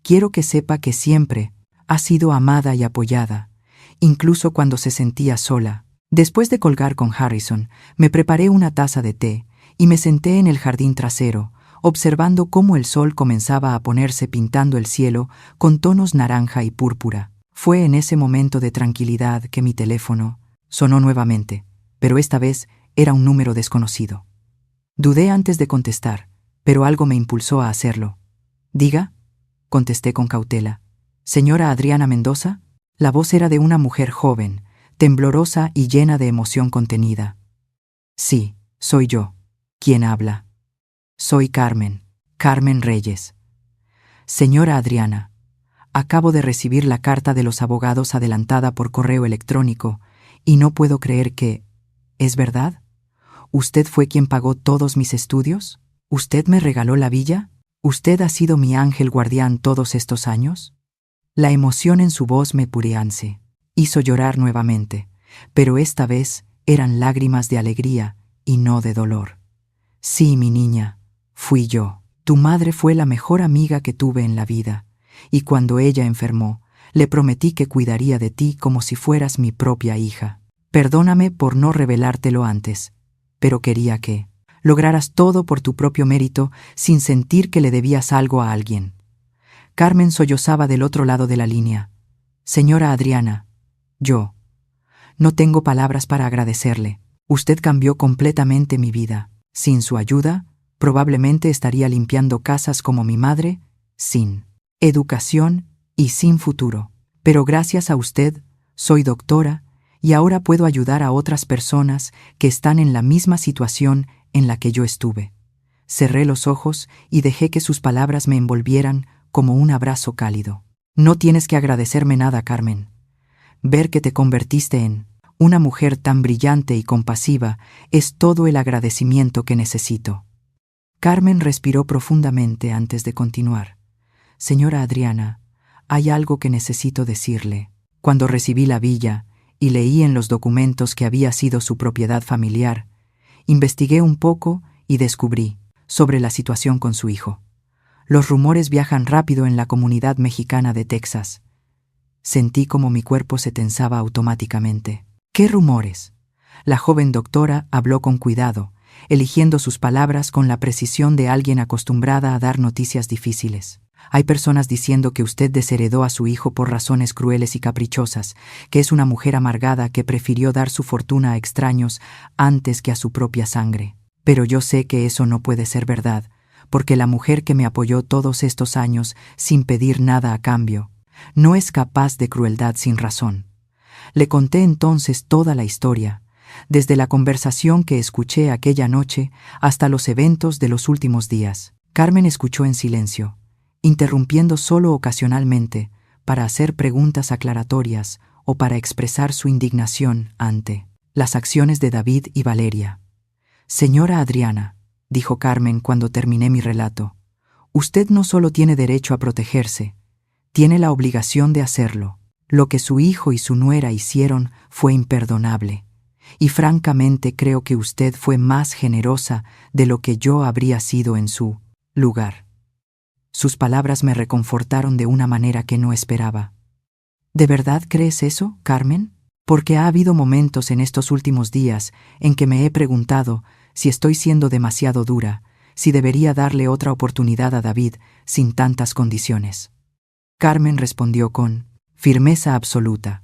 [SPEAKER 1] Quiero que sepa que siempre ha sido amada y apoyada, incluso cuando se sentía sola. Después de colgar con Harrison, me preparé una taza de té y me senté en el jardín trasero, observando cómo el sol comenzaba a ponerse pintando el cielo con tonos naranja y púrpura. Fue en ese momento de tranquilidad que mi teléfono sonó nuevamente, pero esta vez era un número desconocido. Dudé antes de contestar, pero algo me impulsó a hacerlo. «Diga», contesté con cautela. «¿Señora Adriana Mendoza?» La voz era de una mujer joven, temblorosa y llena de emoción contenida. «Sí, soy yo. ¿Quién habla?» «Soy Carmen Reyes». «Señora Adriana, acabo de recibir la carta de los abogados adelantada por correo electrónico y no puedo creer que... ¿Es verdad? ¿Usted fue quien pagó todos mis estudios? ¿Usted me regaló la villa? ¿Usted ha sido mi ángel guardián todos estos años?» La emoción en su voz me hizo llorar nuevamente, pero esta vez eran lágrimas de alegría y no de dolor. «Sí, mi niña, fui yo. Tu madre fue la mejor amiga que tuve en la vida, y cuando ella enfermó, le prometí que cuidaría de ti como si fueras mi propia hija. Perdóname por no revelártelo antes, pero quería que lograras todo por tu propio mérito sin sentir que le debías algo a alguien». Carmen sollozaba del otro lado de la línea. «Señora Adriana, yo no tengo palabras para agradecerle. Usted cambió completamente mi vida. Sin su ayuda, probablemente estaría limpiando casas como mi madre, sin educación y sin futuro. Pero gracias a usted, soy doctora y ahora puedo ayudar a otras personas que están en la misma situación en la que yo estuve». Cerré los ojos y dejé que sus palabras me envolvieran como un abrazo cálido. «No tienes que agradecerme nada, Carmen. Ver que te convertiste en una mujer tan brillante y compasiva es todo el agradecimiento que necesito». Carmen respiró profundamente antes de continuar. «Señora Adriana, hay algo que necesito decirle. Cuando recibí la villa y leí en los documentos que había sido su propiedad familiar, investigué un poco y descubrí sobre la situación con su hijo. Los rumores viajan rápido en la comunidad mexicana de Texas. Sentí como mi cuerpo se tensaba automáticamente. ¿Qué rumores? La joven doctora habló con cuidado, eligiendo sus palabras con la precisión de alguien acostumbrada a dar noticias difíciles. Hay personas diciendo que usted desheredó a su hijo por razones crueles y caprichosas, que es una mujer amargada que prefirió dar su fortuna a extraños antes que a su propia sangre. Pero yo sé que eso no puede ser verdad, porque la mujer que me apoyó todos estos años sin pedir nada a cambio, no es capaz de crueldad sin razón. Le conté entonces toda la historia, desde la conversación que escuché aquella noche hasta los eventos de los últimos días. Carmen escuchó en silencio, interrumpiendo solo ocasionalmente para hacer preguntas aclaratorias o para expresar su indignación ante las acciones de David y Valeria. «Señora Adriana», dijo Carmen cuando terminé mi relato, «usted no solo tiene derecho a protegerse, tiene la obligación de hacerlo. Lo que su hijo y su nuera hicieron fue imperdonable, y francamente creo que usted fue más generosa de lo que yo habría sido en su lugar». Sus palabras me reconfortaron de una manera que no esperaba. ¿De verdad crees eso, Carmen? Porque ha habido momentos en estos últimos días en que me he preguntado si estoy siendo demasiado dura, si debería darle otra oportunidad a David sin tantas condiciones. Carmen respondió con firmeza absoluta.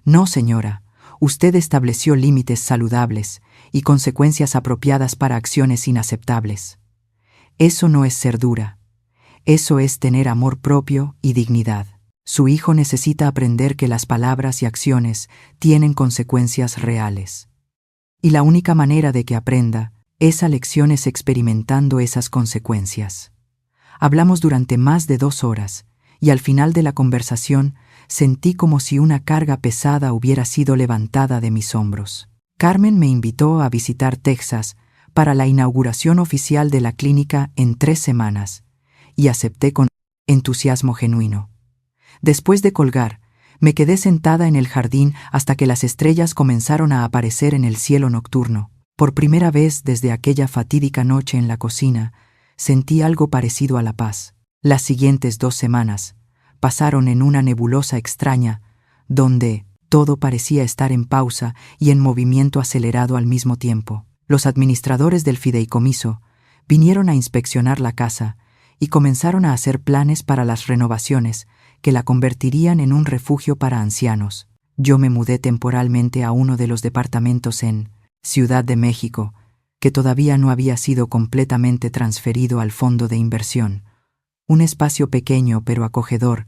[SPEAKER 1] «No, señora, usted estableció límites saludables y consecuencias apropiadas para acciones inaceptables. Eso no es ser dura. Eso es tener amor propio y dignidad. Su hijo necesita aprender que las palabras y acciones tienen consecuencias reales. Y la única manera de que aprenda esa lección es experimentando esas consecuencias». Hablamos durante más de 2 horas, y al final de la conversación sentí como si una carga pesada hubiera sido levantada de mis hombros. Carmen me invitó a visitar Texas para la inauguración oficial de la clínica en 3 semanas, y acepté con entusiasmo genuino. Después de colgar, me quedé sentada en el jardín hasta que las estrellas comenzaron a aparecer en el cielo nocturno. Por primera vez desde aquella fatídica noche en la cocina, sentí algo parecido a la paz. Las siguientes 2 semanas pasaron en una nebulosa extraña, donde todo parecía estar en pausa y en movimiento acelerado al mismo tiempo. Los administradores del fideicomiso vinieron a inspeccionar la casa y comenzaron a hacer planes para las renovaciones que la convertirían en un refugio para ancianos. Yo me mudé temporalmente a uno de los departamentos en Ciudad de México, que todavía no había sido completamente transferido al fondo de inversión. Un espacio pequeño pero acogedor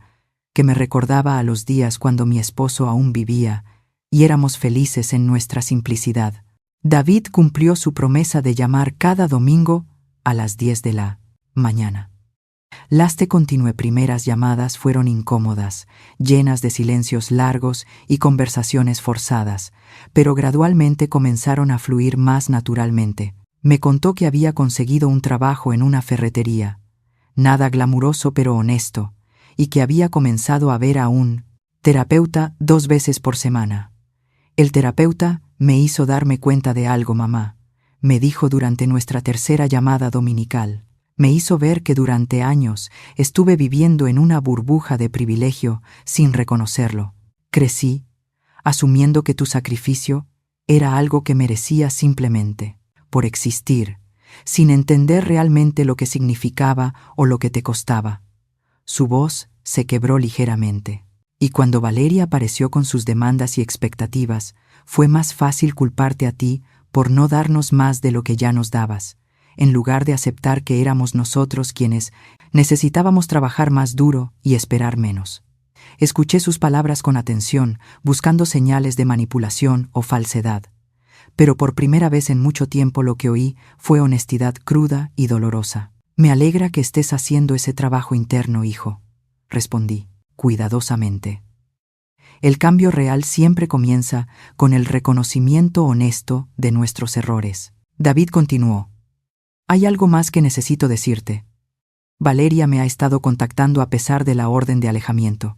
[SPEAKER 1] que me recordaba a los días cuando mi esposo aún vivía y éramos felices en nuestra simplicidad. David cumplió su promesa de llamar cada domingo a las 10 de la mañana. Las primeras llamadas fueron incómodas, llenas de silencios largos y conversaciones forzadas, pero gradualmente comenzaron a fluir más naturalmente. Me contó que había conseguido un trabajo en una ferretería, nada glamuroso pero honesto, y que había comenzado a ver a un terapeuta 2 veces por semana. «El terapeuta me hizo darme cuenta de algo, mamá», me dijo durante nuestra tercera llamada dominical. «Me hizo ver que durante años estuve viviendo en una burbuja de privilegio sin reconocerlo. Crecí, asumiendo que tu sacrificio era algo que merecía simplemente por existir, sin entender realmente lo que significaba o lo que te costaba». Su voz se quebró ligeramente. «Y cuando Valeria apareció con sus demandas y expectativas, fue más fácil culparte a ti por no darnos más de lo que ya nos dabas, en lugar de aceptar que éramos nosotros quienes necesitábamos trabajar más duro y esperar menos». Escuché sus palabras con atención, buscando señales de manipulación o falsedad. Pero por primera vez en mucho tiempo lo que oí fue honestidad cruda y dolorosa. «Me alegra que estés haciendo ese trabajo interno, hijo», respondí, cuidadosamente. «El cambio real siempre comienza con el reconocimiento honesto de nuestros errores». David continuó: «Hay algo más que necesito decirte. Valeria me ha estado contactando a pesar de la orden de alejamiento.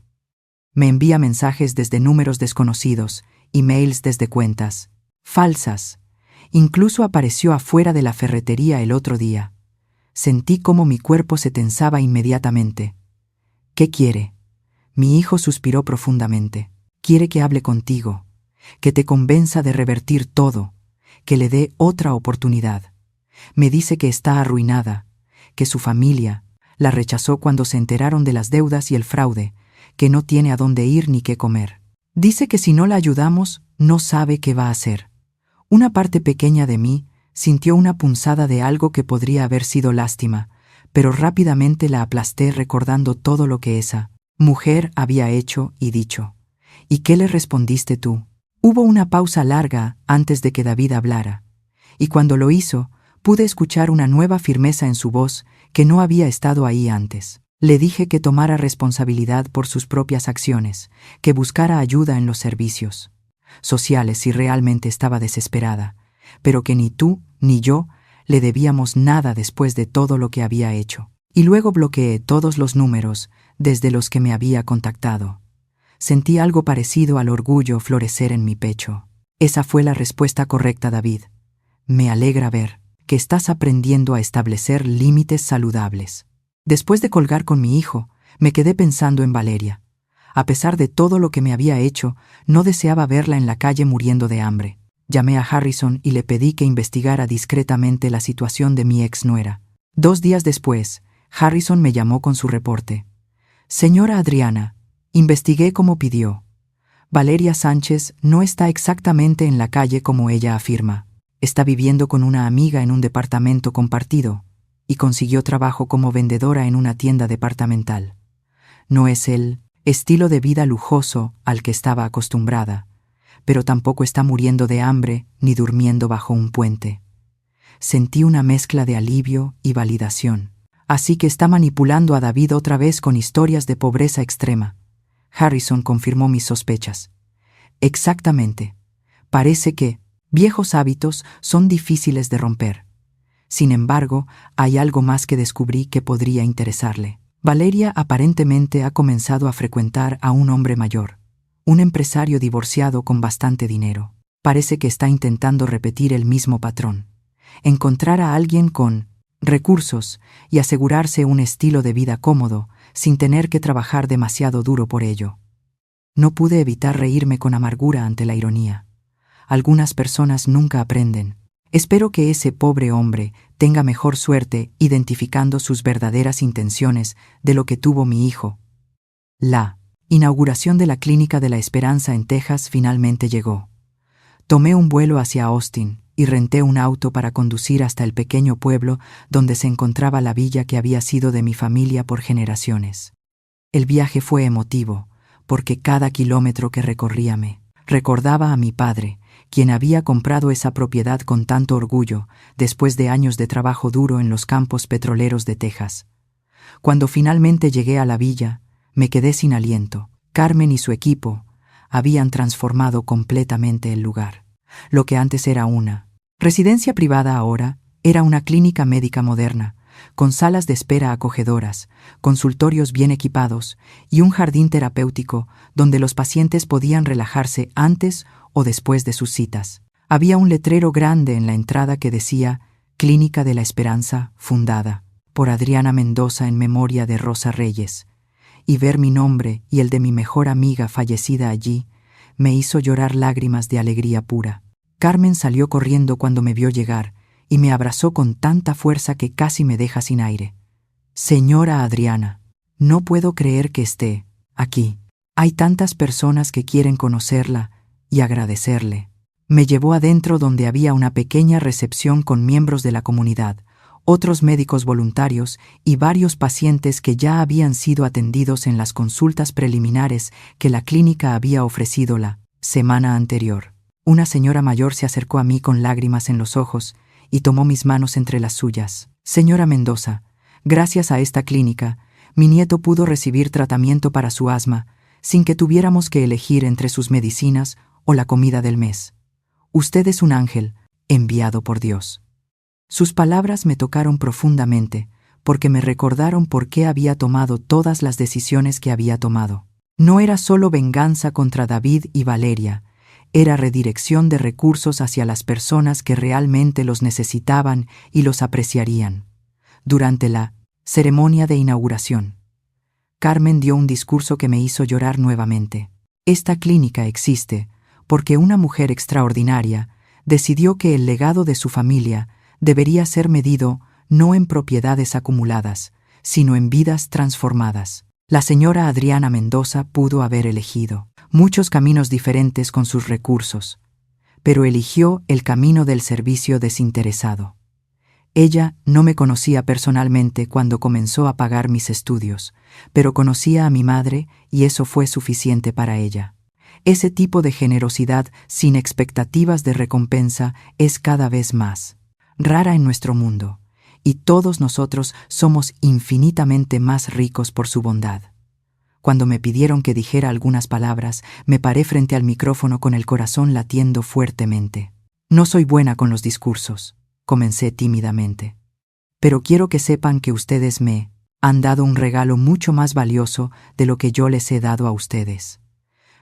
[SPEAKER 1] Me envía mensajes desde números desconocidos, emails desde cuentas falsas. Incluso apareció afuera de la ferretería el otro día. Sentí cómo mi cuerpo se tensaba inmediatamente. ¿Qué quiere? Mi hijo suspiró profundamente. Quiere que hable contigo, que te convenza de revertir todo, que le dé otra oportunidad. Me dice que está arruinada, que su familia la rechazó cuando se enteraron de las deudas y el fraude, que no tiene a dónde ir ni qué comer. Dice que si no la ayudamos, no sabe qué va a hacer. Una parte pequeña de mí sintió una punzada de algo que podría haber sido lástima, pero rápidamente la aplasté recordando todo lo que esa mujer había hecho y dicho. ¿Y qué le respondiste tú? Hubo una pausa larga antes de que David hablara, y cuando lo hizo, pude escuchar una nueva firmeza en su voz que no había estado ahí antes. Le dije que tomara responsabilidad por sus propias acciones, que buscara ayuda en los servicios sociales si realmente estaba desesperada, pero que ni tú ni yo le debíamos nada después de todo lo que había hecho. Y luego bloqueé todos los números desde los que me había contactado. Sentí algo parecido al orgullo florecer en mi pecho. Esa fue la respuesta correcta, David. Me alegra ver que estás aprendiendo a establecer límites saludables. Después de colgar con mi hijo, me quedé pensando en Valeria. A pesar de todo lo que me había hecho, no deseaba verla en la calle muriendo de hambre. Llamé a Harrison y le pedí que investigara discretamente la situación de mi exnuera. 2 días después, Harrison me llamó con su reporte. Señora Adriana, investigué como pidió. Valeria Sánchez no está exactamente en la calle como ella afirma. Está viviendo con una amiga en un departamento compartido y consiguió trabajo como vendedora en una tienda departamental. No es el estilo de vida lujoso al que estaba acostumbrada, pero tampoco está muriendo de hambre ni durmiendo bajo un puente. Sentí una mezcla de alivio y validación. Así que está manipulando a David otra vez con historias de pobreza extrema. Harrison confirmó mis sospechas. Exactamente. Parece que viejos hábitos son difíciles de romper. Sin embargo, hay algo más que descubrí que podría interesarle. Valeria aparentemente ha comenzado a frecuentar a un hombre mayor, un empresario divorciado con bastante dinero. Parece que está intentando repetir el mismo patrón. Encontrar a alguien con recursos y asegurarse un estilo de vida cómodo sin tener que trabajar demasiado duro por ello. No pude evitar reírme con amargura ante la ironía. Algunas personas nunca aprenden. Espero que ese pobre hombre tenga mejor suerte identificando sus verdaderas intenciones de lo que tuvo mi hijo. La inauguración de la Clínica de la Esperanza en Texas finalmente llegó. Tomé un vuelo hacia Austin y renté un auto para conducir hasta el pequeño pueblo donde se encontraba la villa que había sido de mi familia por generaciones. El viaje fue emotivo, porque cada kilómetro que recorría me recordaba a mi padre, quien había comprado esa propiedad con tanto orgullo después de años de trabajo duro en los campos petroleros de Texas. Cuando finalmente llegué a la villa, me quedé sin aliento. Carmen y su equipo habían transformado completamente el lugar. Lo que antes era una residencia privada ahora era una clínica médica moderna, con salas de espera acogedoras, consultorios bien equipados y un jardín terapéutico donde los pacientes podían relajarse antes o después de sus citas. Había un letrero grande en la entrada que decía Clínica de la Esperanza, fundada por Adriana Mendoza en memoria de Rosa Reyes, y ver mi nombre y el de mi mejor amiga fallecida allí me hizo llorar lágrimas de alegría pura. Carmen salió corriendo cuando me vio llegar y me abrazó con tanta fuerza que casi me deja sin aire. Señora Adriana, no puedo creer que esté aquí. Hay tantas personas que quieren conocerla y agradecerle. Me llevó adentro donde había una pequeña recepción con miembros de la comunidad, otros médicos voluntarios y varios pacientes que ya habían sido atendidos en las consultas preliminares que la clínica había ofrecido la semana anterior. Una señora mayor se acercó a mí con lágrimas en los ojos y tomó mis manos entre las suyas. Señora Mendoza, gracias a esta clínica, mi nieto pudo recibir tratamiento para su asma sin que tuviéramos que elegir entre sus medicinas o la comida del mes. Usted es un ángel, enviado por Dios. Sus palabras me tocaron profundamente, porque me recordaron por qué había tomado todas las decisiones que había tomado. No era solo venganza contra David y Valeria, era redirección de recursos hacia las personas que realmente los necesitaban y los apreciarían. Durante la ceremonia de inauguración, Carmen dio un discurso que me hizo llorar nuevamente. Esta clínica existe porque una mujer extraordinaria decidió que el legado de su familia debería ser medido no en propiedades acumuladas, sino en vidas transformadas. La señora Adriana Mendoza pudo haber elegido muchos caminos diferentes con sus recursos, pero eligió el camino del servicio desinteresado. Ella no me conocía personalmente cuando comenzó a pagar mis estudios, pero conocía a mi madre y eso fue suficiente para ella. Ese tipo de generosidad sin expectativas de recompensa es cada vez más rara en nuestro mundo, y todos nosotros somos infinitamente más ricos por su bondad. Cuando me pidieron que dijera algunas palabras, me paré frente al micrófono con el corazón latiendo fuertemente. No soy buena con los discursos, comencé tímidamente. Pero quiero que sepan que ustedes me han dado un regalo mucho más valioso de lo que yo les he dado a ustedes.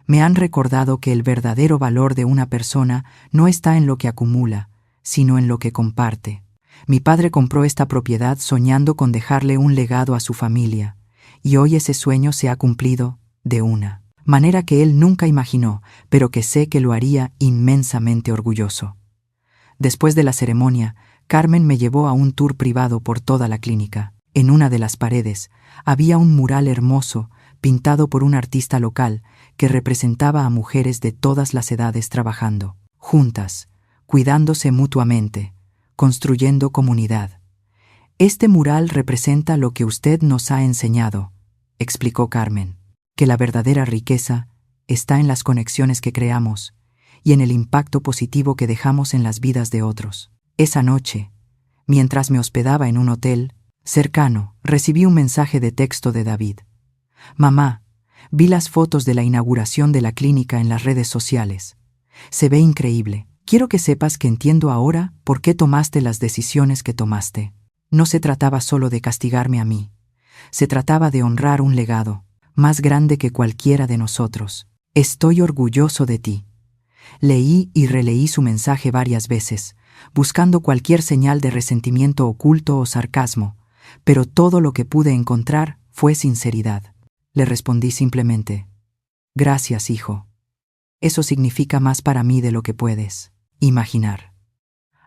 [SPEAKER 1] Me han recordado que el verdadero valor de una persona no está en lo que acumula, sino en lo que comparte. Mi padre compró esta propiedad soñando con dejarle un legado a su familia, y hoy ese sueño se ha cumplido de una manera que él nunca imaginó, pero que sé que lo haría inmensamente orgulloso. Después de la ceremonia, Carmen me llevó a un tour privado por toda la clínica. En una de las paredes había un mural hermoso pintado por un artista local que representaba a mujeres de todas las edades trabajando juntas, cuidándose mutuamente, construyendo comunidad. Este mural representa lo que usted nos ha enseñado, explicó Carmen, que la verdadera riqueza está en las conexiones que creamos y en el impacto positivo que dejamos en las vidas de otros. Esa noche, mientras me hospedaba en un hotel cercano, recibí un mensaje de texto de David. Mamá, vi las fotos de la inauguración de la clínica en las redes sociales. Se ve increíble. Quiero que sepas que entiendo ahora por qué tomaste las decisiones que tomaste. No se trataba solo de castigarme a mí. Se trataba de honrar un legado, más grande que cualquiera de nosotros. Estoy orgulloso de ti. Leí y releí su mensaje varias veces, buscando cualquier señal de resentimiento oculto o sarcasmo, pero todo lo que pude encontrar fue sinceridad. Le respondí simplemente: gracias, hijo. Eso significa más para mí de lo que puedes imaginar.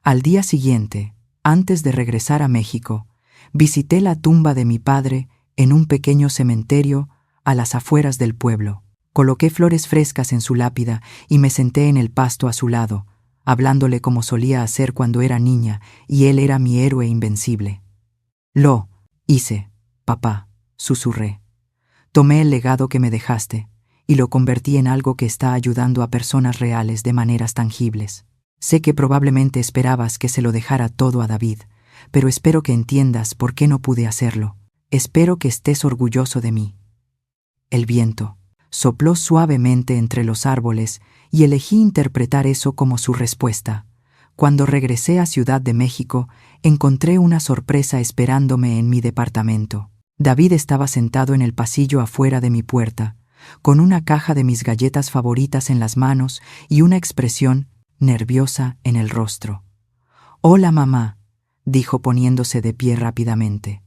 [SPEAKER 1] Al día siguiente, antes de regresar a México, visité la tumba de mi padre en un pequeño cementerio a las afueras del pueblo. Coloqué flores frescas en su lápida y me senté en el pasto a su lado, hablándole como solía hacer cuando era niña y él era mi héroe invencible. Lo hice, papá, susurré. Tomé el legado que me dejaste y lo convertí en algo que está ayudando a personas reales de maneras tangibles. Sé que probablemente esperabas que se lo dejara todo a David, pero espero que entiendas por qué no pude hacerlo. Espero que estés orgulloso de mí. El viento sopló suavemente entre los árboles y elegí interpretar eso como su respuesta. Cuando regresé a Ciudad de México, encontré una sorpresa esperándome en mi departamento. David estaba sentado en el pasillo afuera de mi puerta, con una caja de mis galletas favoritas en las manos y una expresión nerviosa en el rostro. «Hola, mamá», dijo poniéndose de pie rápidamente.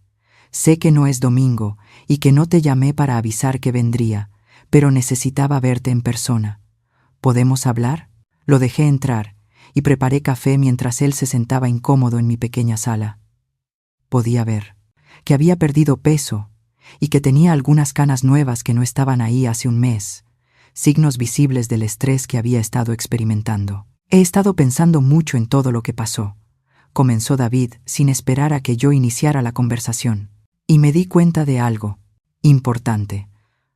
[SPEAKER 1] «Sé que no es domingo y que no te llamé para avisar que vendría, pero necesitaba verte en persona. ¿Podemos hablar?» Lo dejé entrar y preparé café mientras él se sentaba incómodo en mi pequeña sala. Podía ver que había perdido peso y que tenía algunas canas nuevas que no estaban ahí hace un mes, signos visibles del estrés que había estado experimentando. «He estado pensando mucho en todo lo que pasó», comenzó David sin esperar a que yo iniciara la conversación. «Y me di cuenta de algo importante.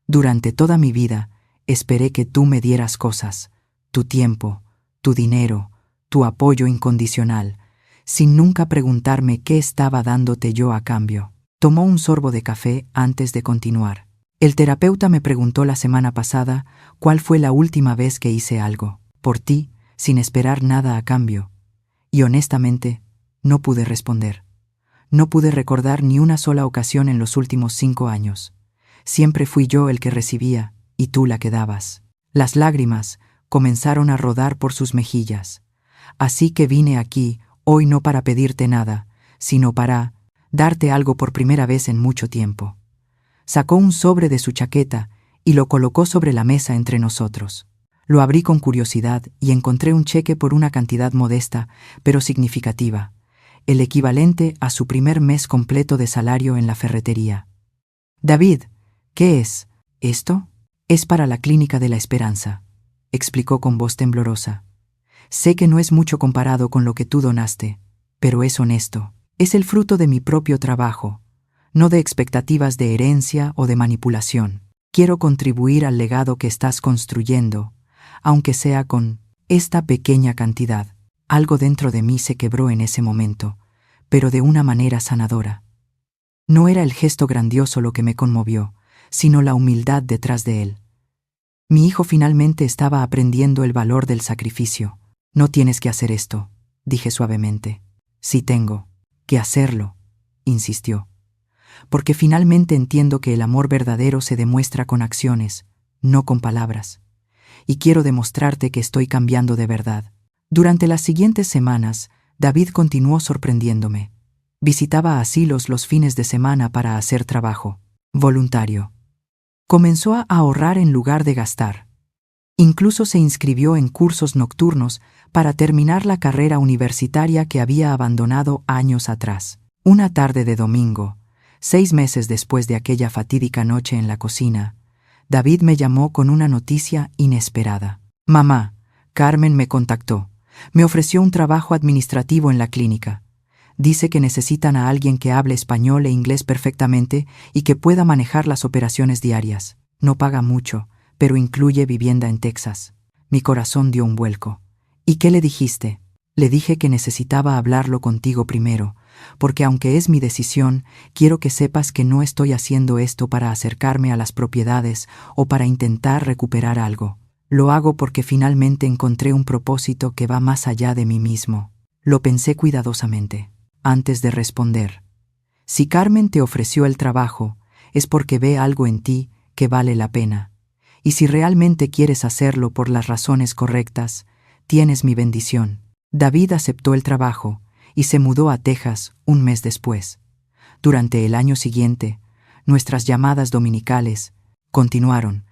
[SPEAKER 1] Durante toda mi vida esperé que tú me dieras cosas, tu tiempo, tu dinero, tu apoyo incondicional, sin nunca preguntarme qué estaba dándote yo a cambio». Tomó un sorbo de café antes de continuar. «El terapeuta me preguntó la semana pasada cuál fue la última vez que hice algo por ti, sin esperar nada a cambio. Y honestamente, no pude responder. No pude recordar ni una sola ocasión en los últimos 5 años. Siempre fui yo el que recibía y tú la que dabas. Las lágrimas comenzaron a rodar por sus mejillas. Así que vine aquí, hoy no para pedirte nada, sino para darte algo por primera vez en mucho tiempo. Sacó un sobre de su chaqueta y lo colocó sobre la mesa entre nosotros. Lo abrí con curiosidad y encontré un cheque por una cantidad modesta, pero significativa, el equivalente a su primer mes completo de salario en la ferretería. David, ¿qué es esto? Es para la Clínica de la Esperanza, explicó con voz temblorosa. Sé que no es mucho comparado con lo que tú donaste, pero es honesto. Es el fruto de mi propio trabajo, no de expectativas de herencia o de manipulación. Quiero contribuir al legado que estás construyendo, aunque sea con esta pequeña cantidad. Algo dentro de mí se quebró en ese momento, pero de una manera sanadora. No era el gesto grandioso lo que me conmovió, sino la humildad detrás de él. Mi hijo finalmente estaba aprendiendo el valor del sacrificio. No tienes que hacer esto, dije suavemente. Sí tengo que hacerlo, insistió. Porque finalmente entiendo que el amor verdadero se demuestra con acciones, no con palabras. Y quiero demostrarte que estoy cambiando de verdad. Durante las siguientes semanas, David continuó sorprendiéndome. Visitaba asilos los fines de semana para hacer trabajo voluntario. Comenzó a ahorrar en lugar de gastar. Incluso se inscribió en cursos nocturnos para terminar la carrera universitaria que había abandonado años atrás. Una tarde de domingo, 6 meses después de aquella fatídica noche en la cocina, David me llamó con una noticia inesperada. Mamá, Carmen me contactó. Me ofreció un trabajo administrativo en la clínica. Dice que necesitan a alguien que hable español e inglés perfectamente y que pueda manejar las operaciones diarias. No paga mucho, pero incluye vivienda en Texas. Mi corazón dio un vuelco. ¿Y qué le dijiste? Le dije que necesitaba hablarlo contigo primero, porque aunque es mi decisión, quiero que sepas que no estoy haciendo esto para acercarme a las propiedades o para intentar recuperar algo. Lo hago porque finalmente encontré un propósito que va más allá de mí mismo. Lo pensé cuidadosamente, antes de responder. Si Carmen te ofreció el trabajo, es porque ve algo en ti que vale la pena. Y si realmente quieres hacerlo por las razones correctas, tienes mi bendición. David aceptó el trabajo y se mudó a Texas un mes después. Durante el año siguiente, nuestras llamadas dominicales continuaron,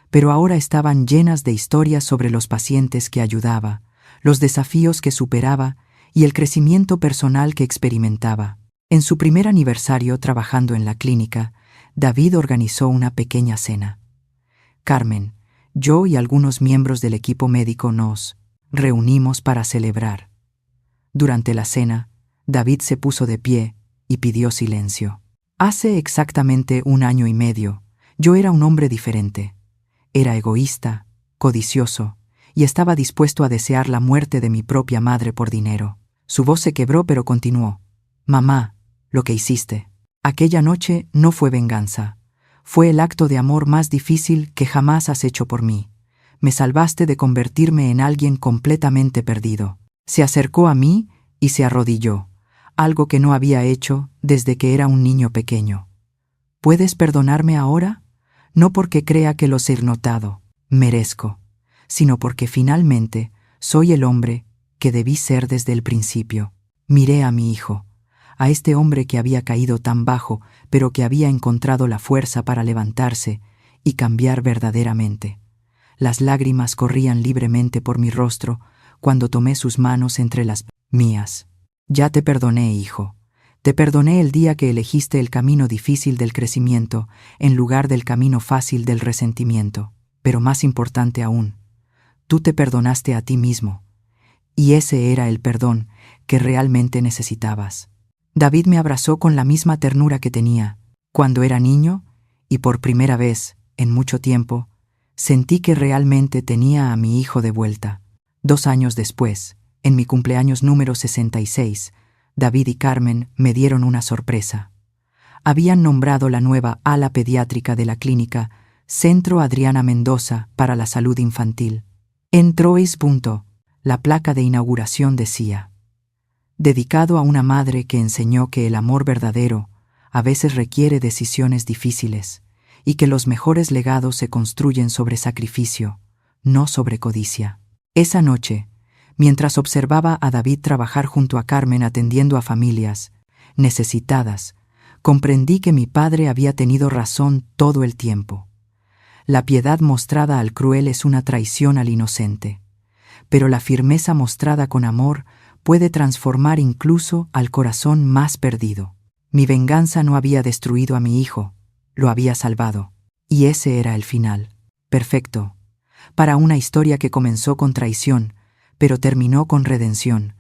[SPEAKER 1] pero ahora estaban llenas de historias sobre los pacientes que ayudaba, los desafíos que superaba y el crecimiento personal que experimentaba. En su primer aniversario trabajando en la clínica, David organizó una pequeña cena. Carmen, yo y algunos miembros del equipo médico nos reunimos para celebrar. Durante la cena, David se puso de pie y pidió silencio. Hace exactamente 1 año y medio, yo era un hombre diferente. Era egoísta, codicioso, y estaba dispuesto a desear la muerte de mi propia madre por dinero. Su voz se quebró, pero continuó. Mamá, lo que hiciste aquella noche no fue venganza. Fue el acto de amor más difícil que jamás has hecho por mí. Me salvaste de convertirme en alguien completamente perdido. Se acercó a mí y se arrodilló, algo que no había hecho desde que era un niño pequeño. ¿Puedes perdonarme ahora? No porque crea que los he notado, merezco, sino porque finalmente soy el hombre que debí ser desde el principio. Miré a mi hijo, a este hombre que había caído tan bajo, pero que había encontrado la fuerza para levantarse y cambiar verdaderamente. Las lágrimas corrían libremente por mi rostro cuando tomé sus manos entre las mías. Ya te perdoné, hijo. Te perdoné el día que elegiste el camino difícil del crecimiento en lugar del camino fácil del resentimiento. Pero más importante aún, tú te perdonaste a ti mismo. Y ese era el perdón que realmente necesitabas. David me abrazó con la misma ternura que tenía cuando era niño y por primera vez, en mucho tiempo, sentí que realmente tenía a mi hijo de vuelta. 2 años después, en mi cumpleaños número 66, David y Carmen me dieron una sorpresa. Habían nombrado la nueva ala pediátrica de la clínica Centro Adriana Mendoza para la Salud Infantil. En Troyes. La placa de inauguración decía: dedicado a una madre que enseñó que el amor verdadero a veces requiere decisiones difíciles y que los mejores legados se construyen sobre sacrificio, no sobre codicia. Esa noche, mientras observaba a David trabajar junto a Carmen atendiendo a familias necesitadas, comprendí que mi padre había tenido razón todo el tiempo. La piedad mostrada al cruel es una traición al inocente, pero la firmeza mostrada con amor puede transformar incluso al corazón más perdido. Mi venganza no había destruido a mi hijo, lo había salvado. Y ese era el final. Perfecto. Para una historia que comenzó con traición, pero terminó con redención.